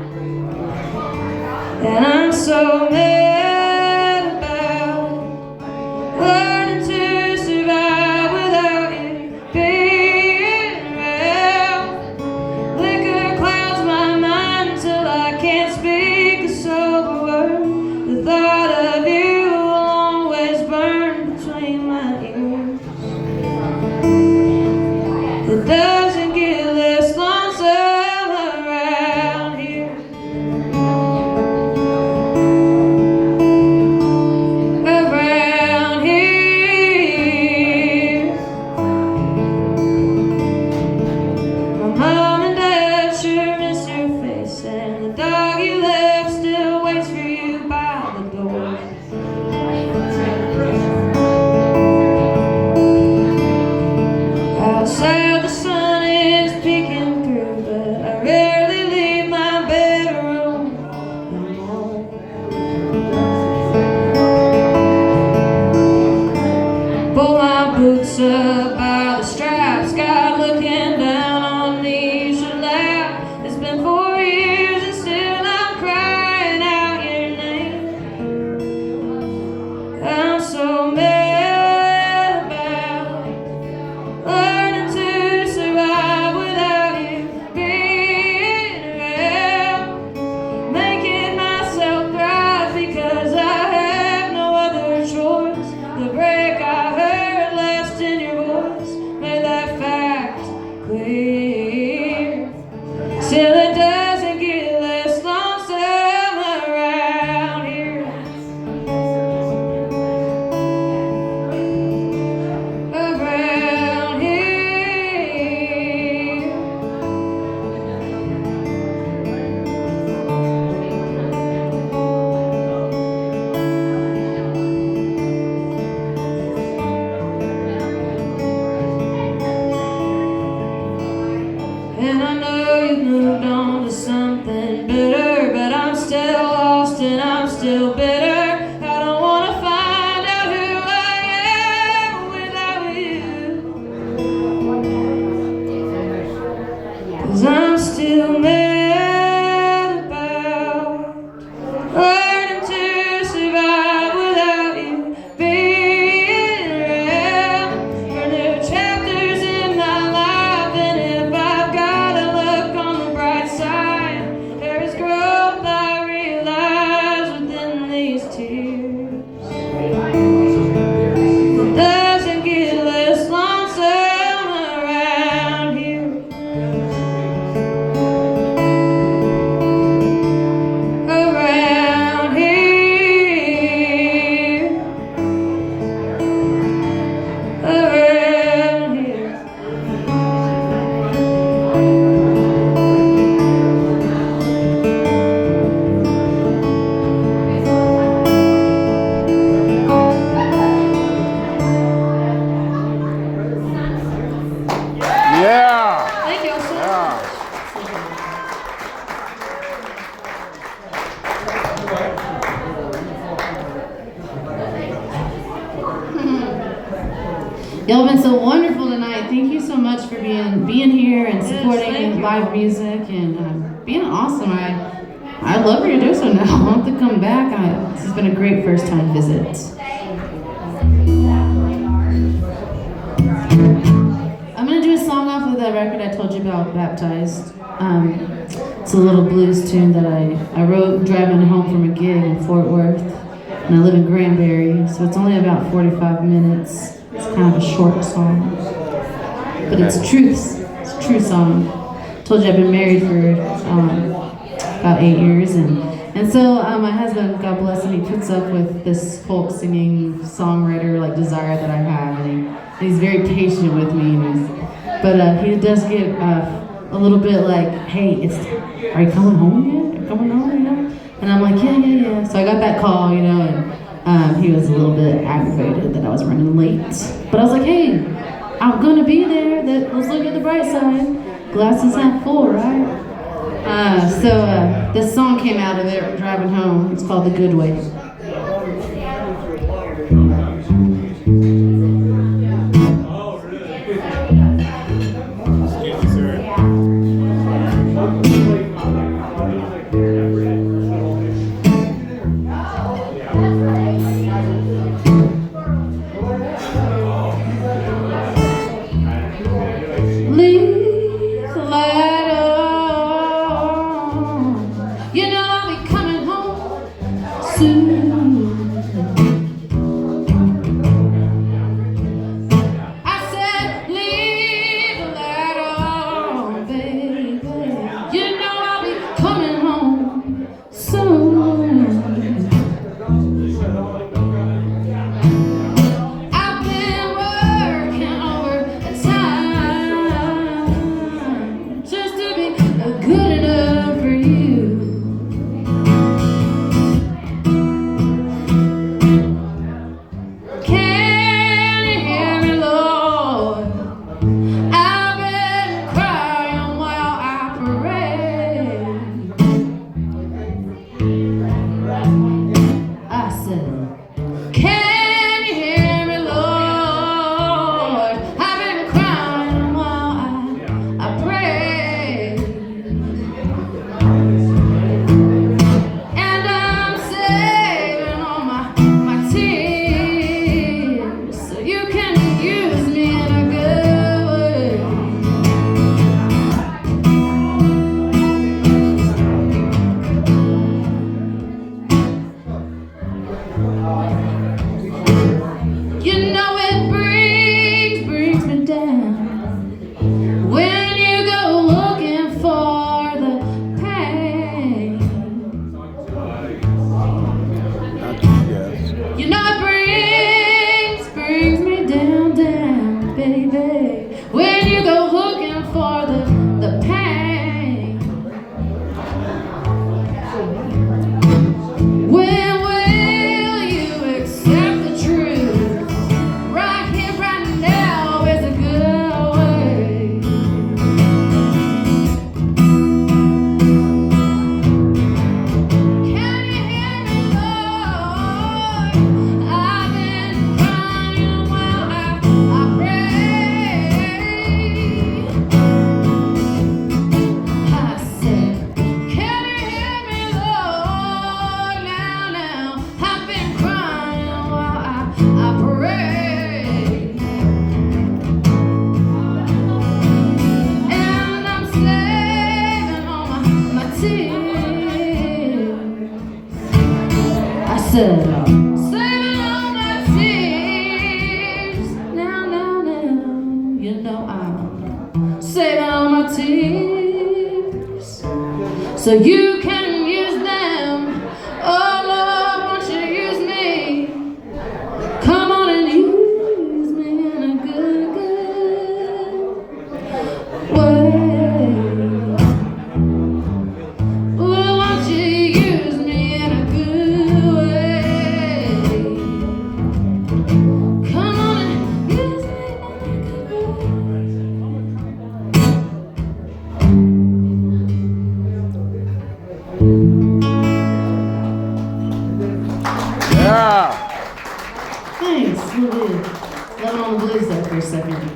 And I'm so mad about learning to survive without you being around. Liquor clouds my mind until I can't speak a sober word. The thought of you will always burn between my ears. It doesn't get less lonesome around here. still bitter. I don't wanna find out who I am without you. 'Cause I'm still mad about learning to survive without you being around. For new chapters in my life, and if I've gotta look on the bright side, there is growth I realize within these tears. It doesn't get less lonesome around here. Around here. Around here. Yeah. Thank you all so Yeah. Y'all been so wonderful tonight. Thank you so much for being here and supporting thank you. live music and being awesome. I love Ruidoso now. I want to come back. This has been a great first time visit. I'm gonna do a song off of the record I told you about, Baptized. It's a little blues tune that I wrote driving home from a gig in Fort Worth, and I live in Granbury, so it's only about 45 minutes. It's kind of a short song, but it's truths. It's a true song. Told you I've been married for about 8 years, and so my husband, God bless him, he puts up with this folk singing songwriter like desire that I have, and he's very patient with me. But he does get a little bit like, hey, are you coming home yet? Are you coming home? You know? And I'm like, yeah. So I got that call, you know, and he was a little bit aggravated that I was running late. But I was like, hey, I'm gonna be there. Let's look at the bright side. Glass is half full, right? So this song came out of it, driving home. It's called The Good Way. Leave the light on. You know I'll be coming home soon. I said, leave the light on, baby. You know I'll be coming home soon. I've been working overtime just to be good enough for you. Said, saving all my tears. Now, you know I'm saving all my tears. So you can use them. Oh Lord, won't you use me? Come on and use me in a good way. Well, won't you use me in a good way? Come on and use me in a good Yeah. Thanks, really. Let on the blues there for a second.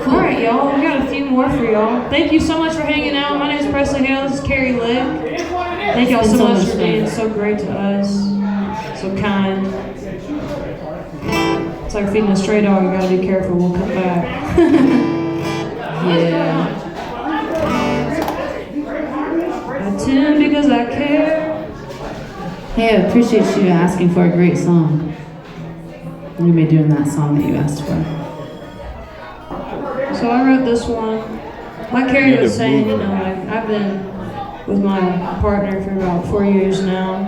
All right, y'all. We got a few more for y'all. Thank you so much for hanging out. My name is Presley Hale. This is Carrie Lick. Thank y'all so much for being so great to us. So kind. It's like feeding a stray dog. You gotta be careful. We'll come back. Yeah. I tune because I care. Hey, I appreciate you asking for a great song. We'll be doing that song that you asked for. So I wrote this one. Like Carrie was saying, you know, I've been with my partner for about 4 years now.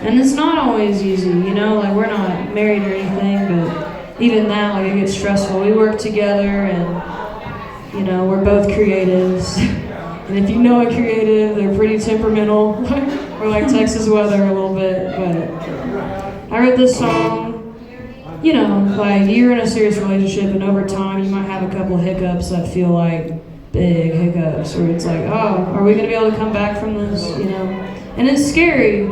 And it's not always easy, you know, like we're not married or anything, but even that, like it gets stressful. We work together and, you know, we're both creatives. And if you know a creative, they're pretty temperamental. We're like Texas weather a little bit, but I wrote this song. You know, like you're in a serious relationship and over time you might have a couple of hiccups that feel like big hiccups where it's like, oh, are we gonna be able to come back from this, you know? And it's scary.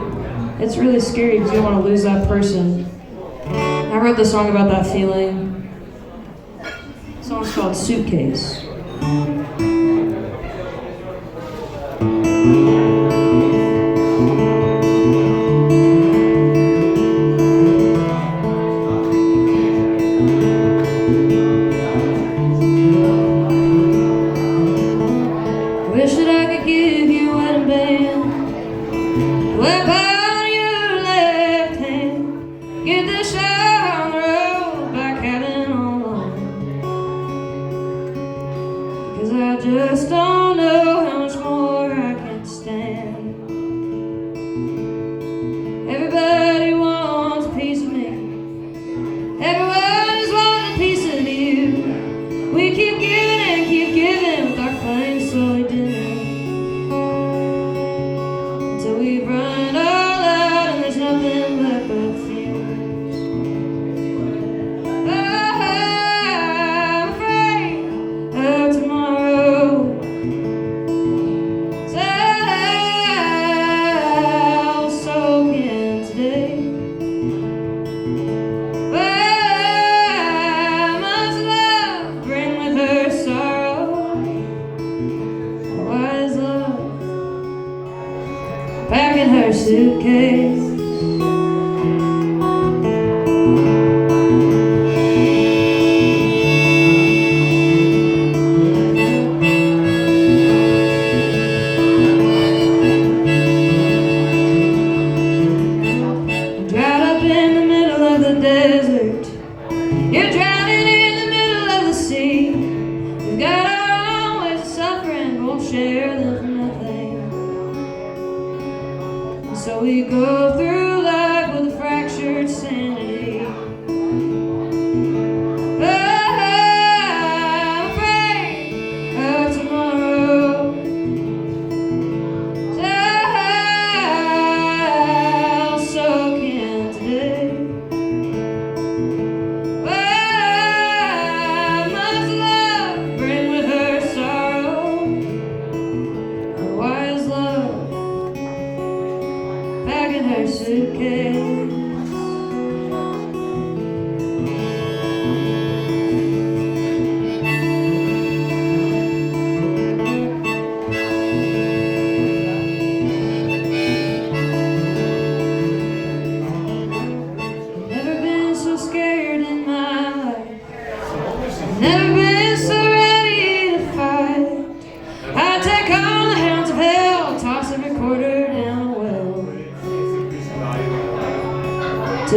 It's really scary because you don't want to lose that person. I wrote this song about that feeling. The song's called Suitcase. Wish that I could give you a wedding band, whip out your left hand, get the shot on the road, back having all alone. Cause I just don't know how much more I can stand. Everybody wants a piece of me, everyone just wants a piece of you. We keep giving with our flames slowly dimming, until we run all out and there's nothing left but fumes. I'm afraid of tomorrow, so I'll soak in today. Must love bring with her sorrow? Why is love packing her suitcase? Dried up in the middle of the desert, you're drowning in the middle of the sea. We've got our own ways of suffering, we'll share them for nothing. And so we go through life with a fractured sanity. I'm afraid of tomorrow, so I'll soak in today. Must love bring with her sorrow?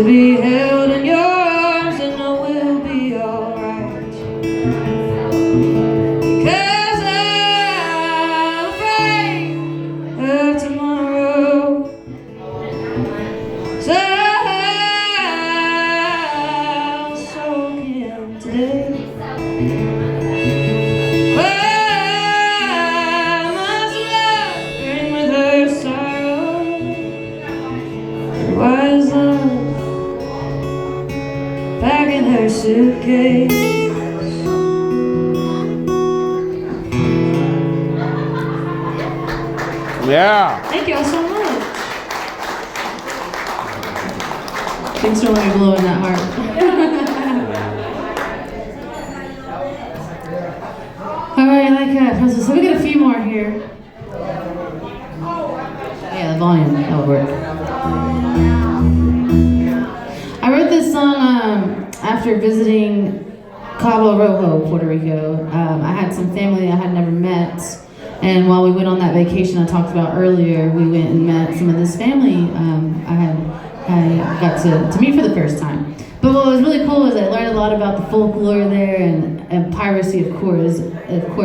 to be held in your arms and know we'll be alright. Because I'm afraid of tomorrow, so I'll soak in today. Wise love back in her suitcase. Yeah. Thank y'all so much. Thanks for letting me blow in that heart. All right, like so we got a few more here. Yeah, the volume, that'll work. I wrote this song after visiting Cabo Rojo, Puerto Rico. I had some family I had never met, and while we went on that vacation I talked about earlier, we went and met some of this family I got to meet for the first time. But what was really cool is I learned a lot about the folklore there, and piracy, of course,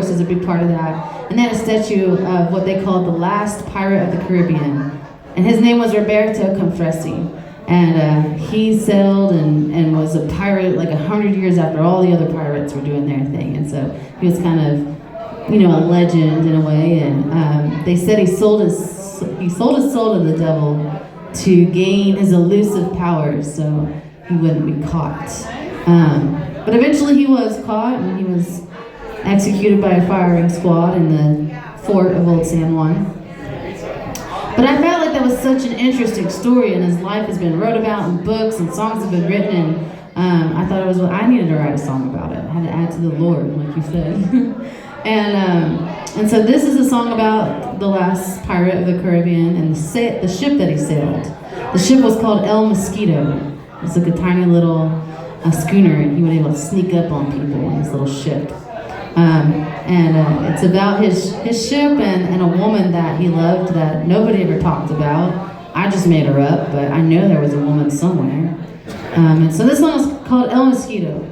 is a big part of that. And they had a statue of what they called the last pirate of the Caribbean, and his name was Roberto Confresi. And he sailed and was a pirate like 100 years after all the other pirates were doing their thing. And so he was kind of, a legend in a way. And they said he sold his soul to the devil to gain his elusive powers so he wouldn't be caught. But eventually he was caught and he was executed by a firing squad in the fort of Old San Juan. But I felt like that was such an interesting story, and his life has been wrote about in books and songs have been written, and I thought I needed to write a song about it. I had to add to the lore, like you said. and so this is a song about the last pirate of the Caribbean and the ship that he sailed. The ship was called El Mosquito. It was like a tiny little schooner, and he was able to sneak up on people in this little ship. It's about his ship and a woman that he loved that nobody ever talked about. I just made her up, but I know there was a woman somewhere. And so this song is called El Mosquito.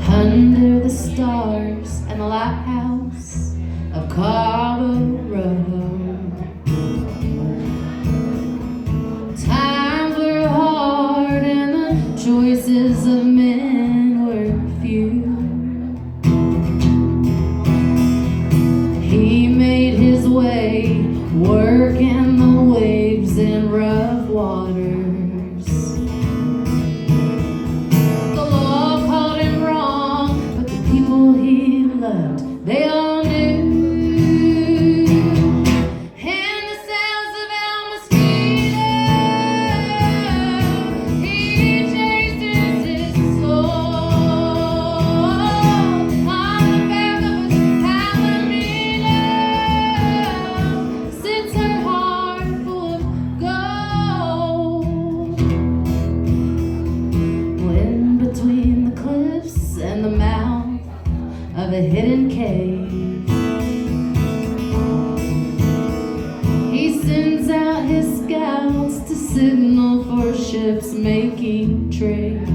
Under the stars and the lighthouse of Cabo Rojo, times were hard and the choices of men were few. He made his way, working the waves in rough waters. The law called him wrong, but the people he loved, they all knew. And the mouth of a hidden cave, he sends out his scouts to signal for ships making trade.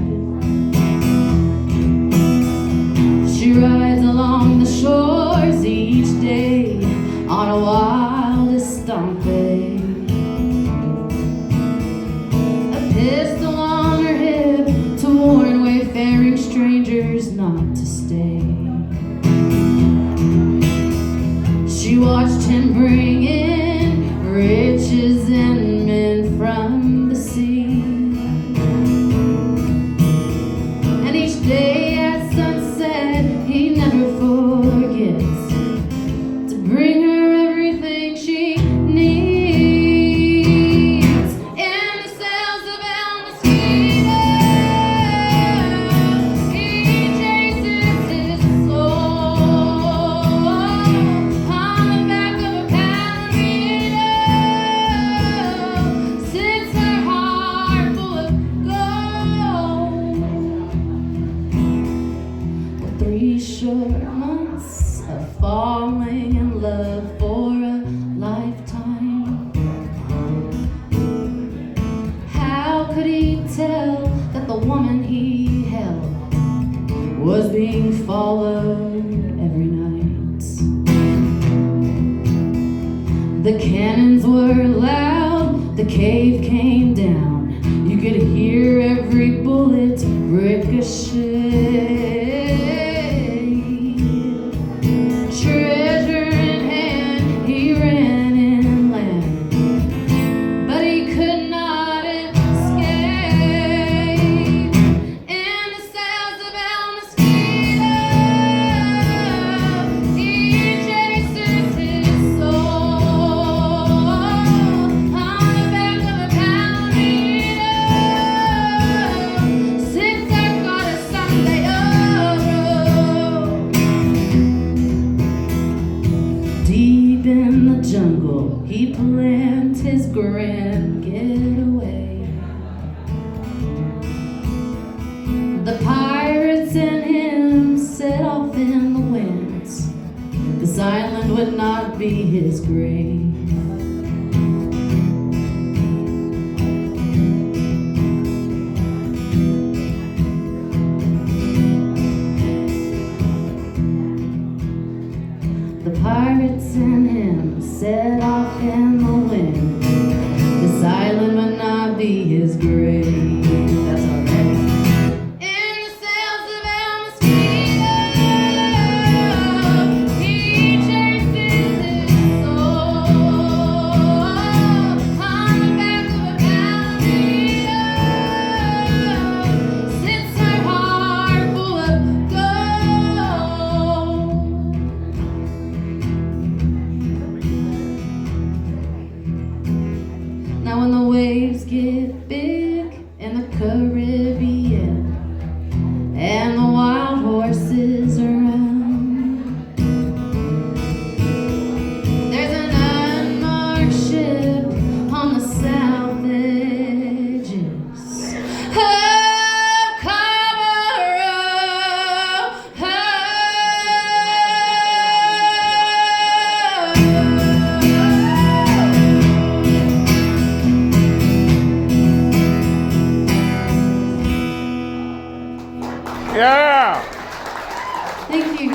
She rides along the shores each day on a wild estampe, a pistol on her hip to warn wayfaring strangers not to stay. She watched him bring in riches and men from the sea, and each day at sunset he never forgets to bring her everything she needs. In the cells of El Mosquito, he chases his soul on the back of a palomino. shooting followed every night. The cannons were loud, the cave came down. You could hear every bullet ricochet. Treasure in hand, he ran inland, but he could not escape. In the cells of El Mosquito, he chases his soul on the back of a poundino. Since I got a Sunday deep in the jungle, he planned his grand getaway. The pirates and him set off in the winds. This island would not be his grave. The pirates and him set off in the wind. This island would not be his grave. That's alright. In the cells of El Mosquito, he chases his soul on the back of a poundino. Since her heart full of gold. Now when the waves get big in the Caribbean and the wild horses around, there's an unmarked ship on the south edges of Yeah. Thank you.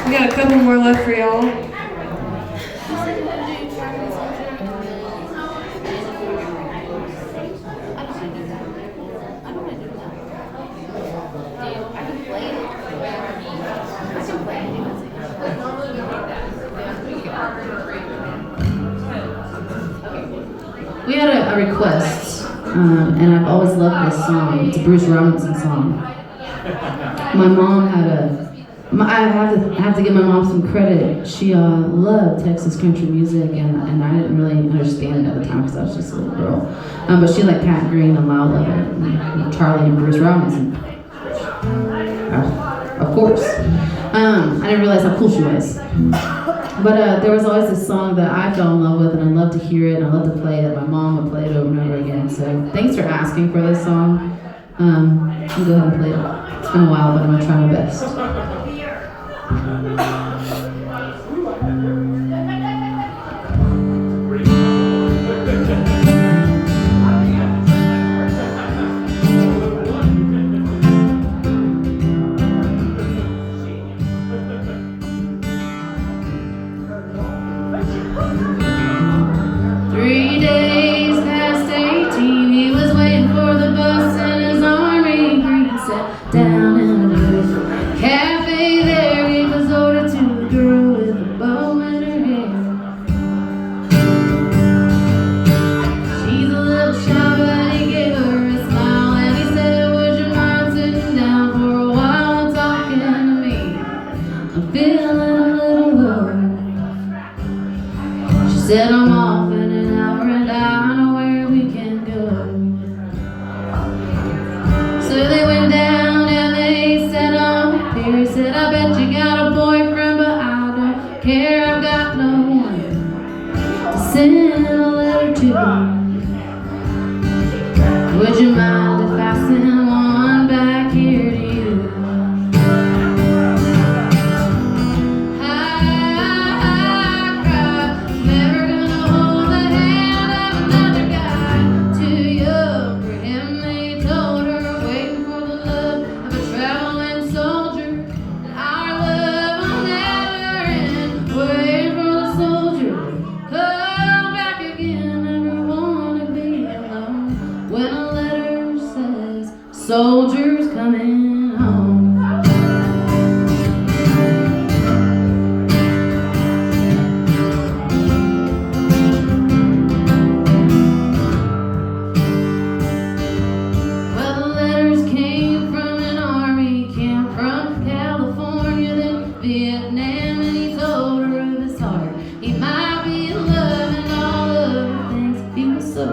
We got a couple more left for y'all. We had a request, and I've always loved this song. It's a Bruce Robinson song. My mom had I have to give my mom some credit. She loved Texas country music, and I didn't really understand it at the time because I was just a little girl. But she liked Pat Green and Lyle Lovett and Charlie and Bruce Robinson. Of course. I didn't realize how cool she was. But there was always this song that I fell in love with, and I loved to hear it, and I loved to play it. My mom would play it over and over again. So thanks for asking for this song. I'll go ahead and play it. It's been a while, but I'm gonna try my best. 3 days past 18, he was waiting for the bus in his army green. Sat down in a good cafe there, he was ordered to a girl with a bow in her hair. She's a little shy, but he gave her a smile, and he said, would you mind sitting down for a while and talking to me? I'm feeling a little low. She said, I'm off in an hour and I know where we can go. So they went down and they sat on the pier. He said, I bet you got a boyfriend, but I don't care. I've got no one to send a letter to. Would you mind if I send one back here to you? I cried, never gonna hold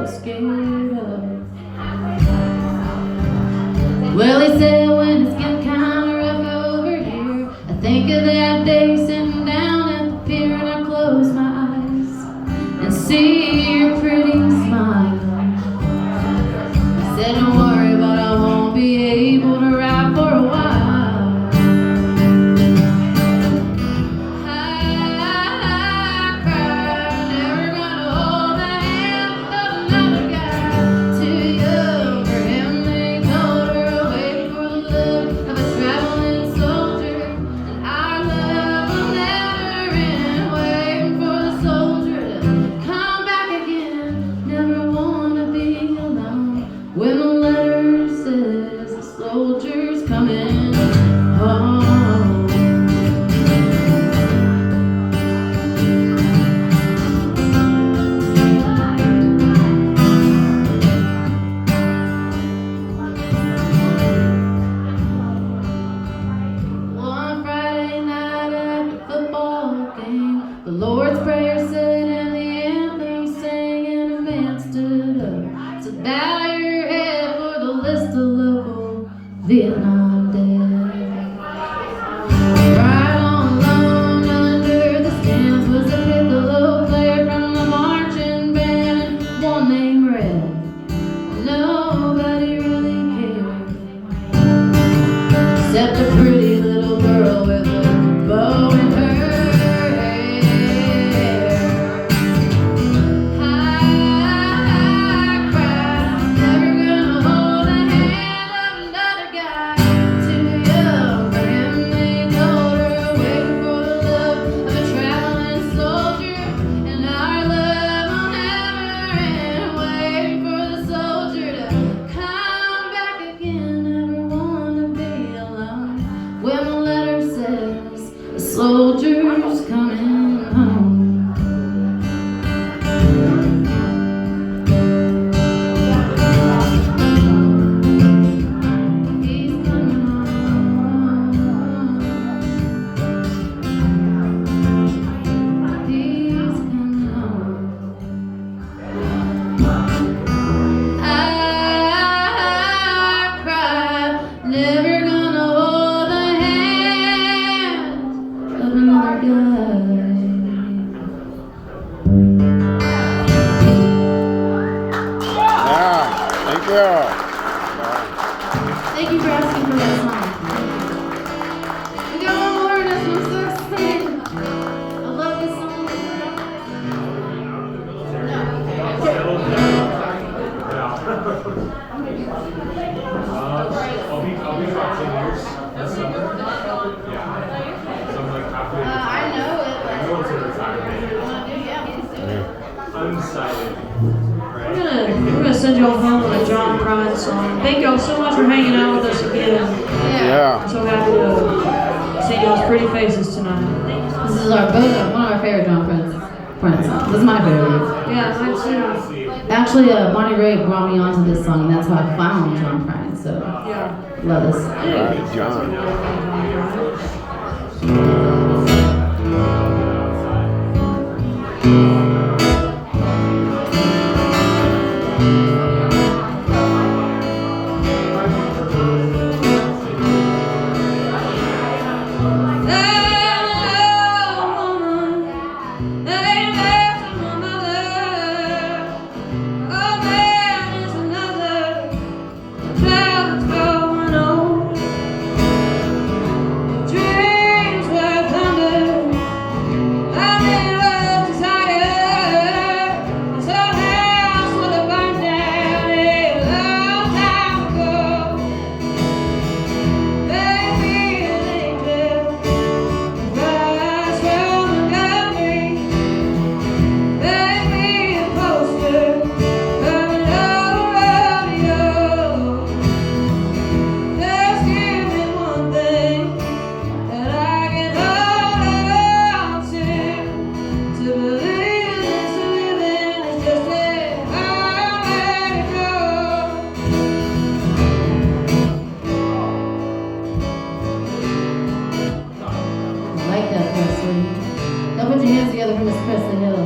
scared of. Well, he said when it's getting kind of rough over here, I think of that day sitting down at the pier and I close my eyes and see your pretty smile. I said don't worry, but I won't be able to ride for a while. When the letter says the soldier's coming home. One Friday night at the football game, the Lord's Prayer said and the anthem sang and a man stood up to bow Vietnam dead. Right on alone under the stands was a piccolo player from the marching band, one named Red. Nobody really cared, except a pretty little girl with a bow in her hair. I cried, never gonna hold a hand of another guy. Too young for him, they told her, waiting for the love of a traveling soldier. And our love will never end, waiting for the soldier to come back again. Never wanna be alone when the letter says the soldier's coming home. He's coming home. He's coming home. I cried, never gonna hold the hand of another guy. Yeah, thank you. Thank you for asking for that song. We got one more and I'm so excited. I love this song. I'll be about 10 years this summer. Yeah. So I'm like halfway. I know it, but I'm going to retirement. I'm excited. We're gonna send y'all home with a John Prine song. Thank y'all so much for hanging out with us again. Yeah. I'm so happy to see y'all's pretty faces tonight. This is one of our favorite John Prine songs. This is my favorite. Yeah, mine too. Actually, Bonnie Raitt brought me onto this song, and that's how I found John Prine. So, Yeah. love this. All right, John. Now put your hands together for Miss Presley Hill.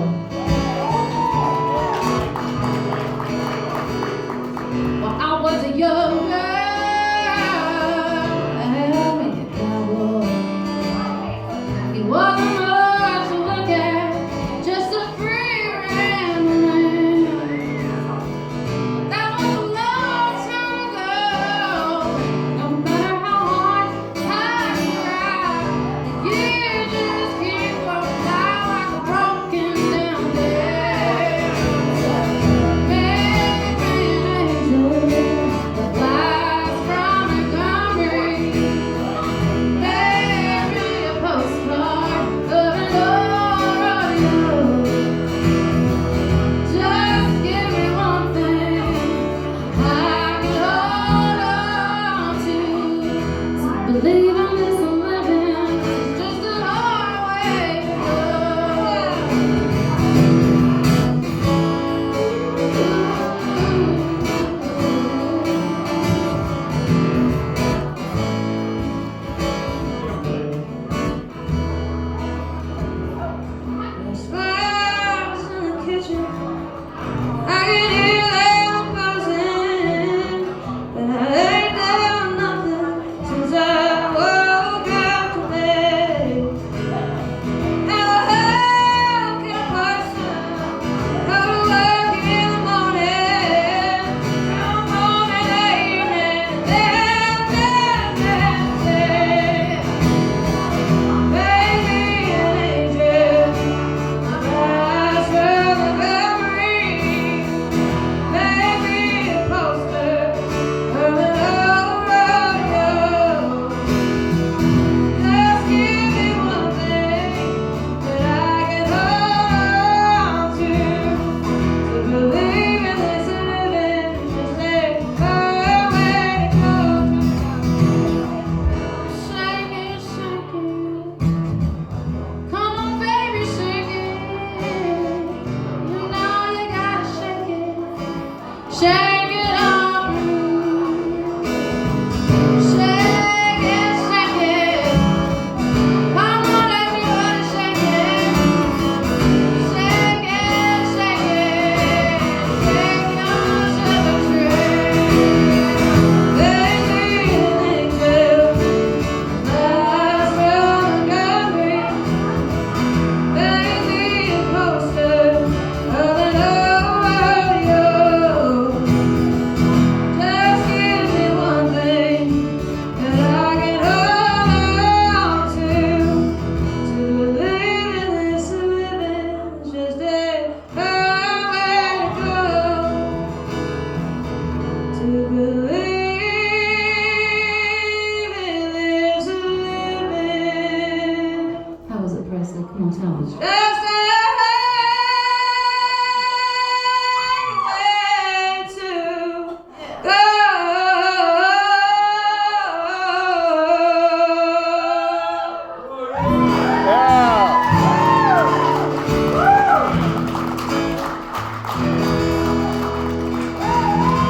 I said, come on, tell us. Just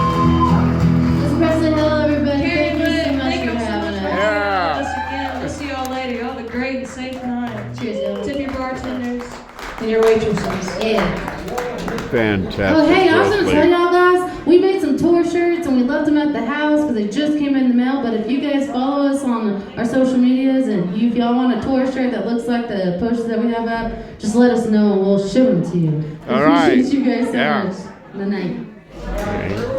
This is Presley Hill, everybody. Thank you so much thank for you so having much for us. Yeah. having us again. We'll see y'all later. Y'all have a great and safe night. Cheers, y'all. Tip your bartenders and your waitresses. Yeah. Fantastic. Oh, hey, I was going to Presley. tell y'all guys, we made some tour shirts and we left them at the house because they just came in the mail. But if you guys follow us on our social medias and if y'all want a tour shirt that looks like the posters that we have up, just let us know and we'll ship them to you. All right. Appreciate you guys so Yeah. much. Good night. Okay.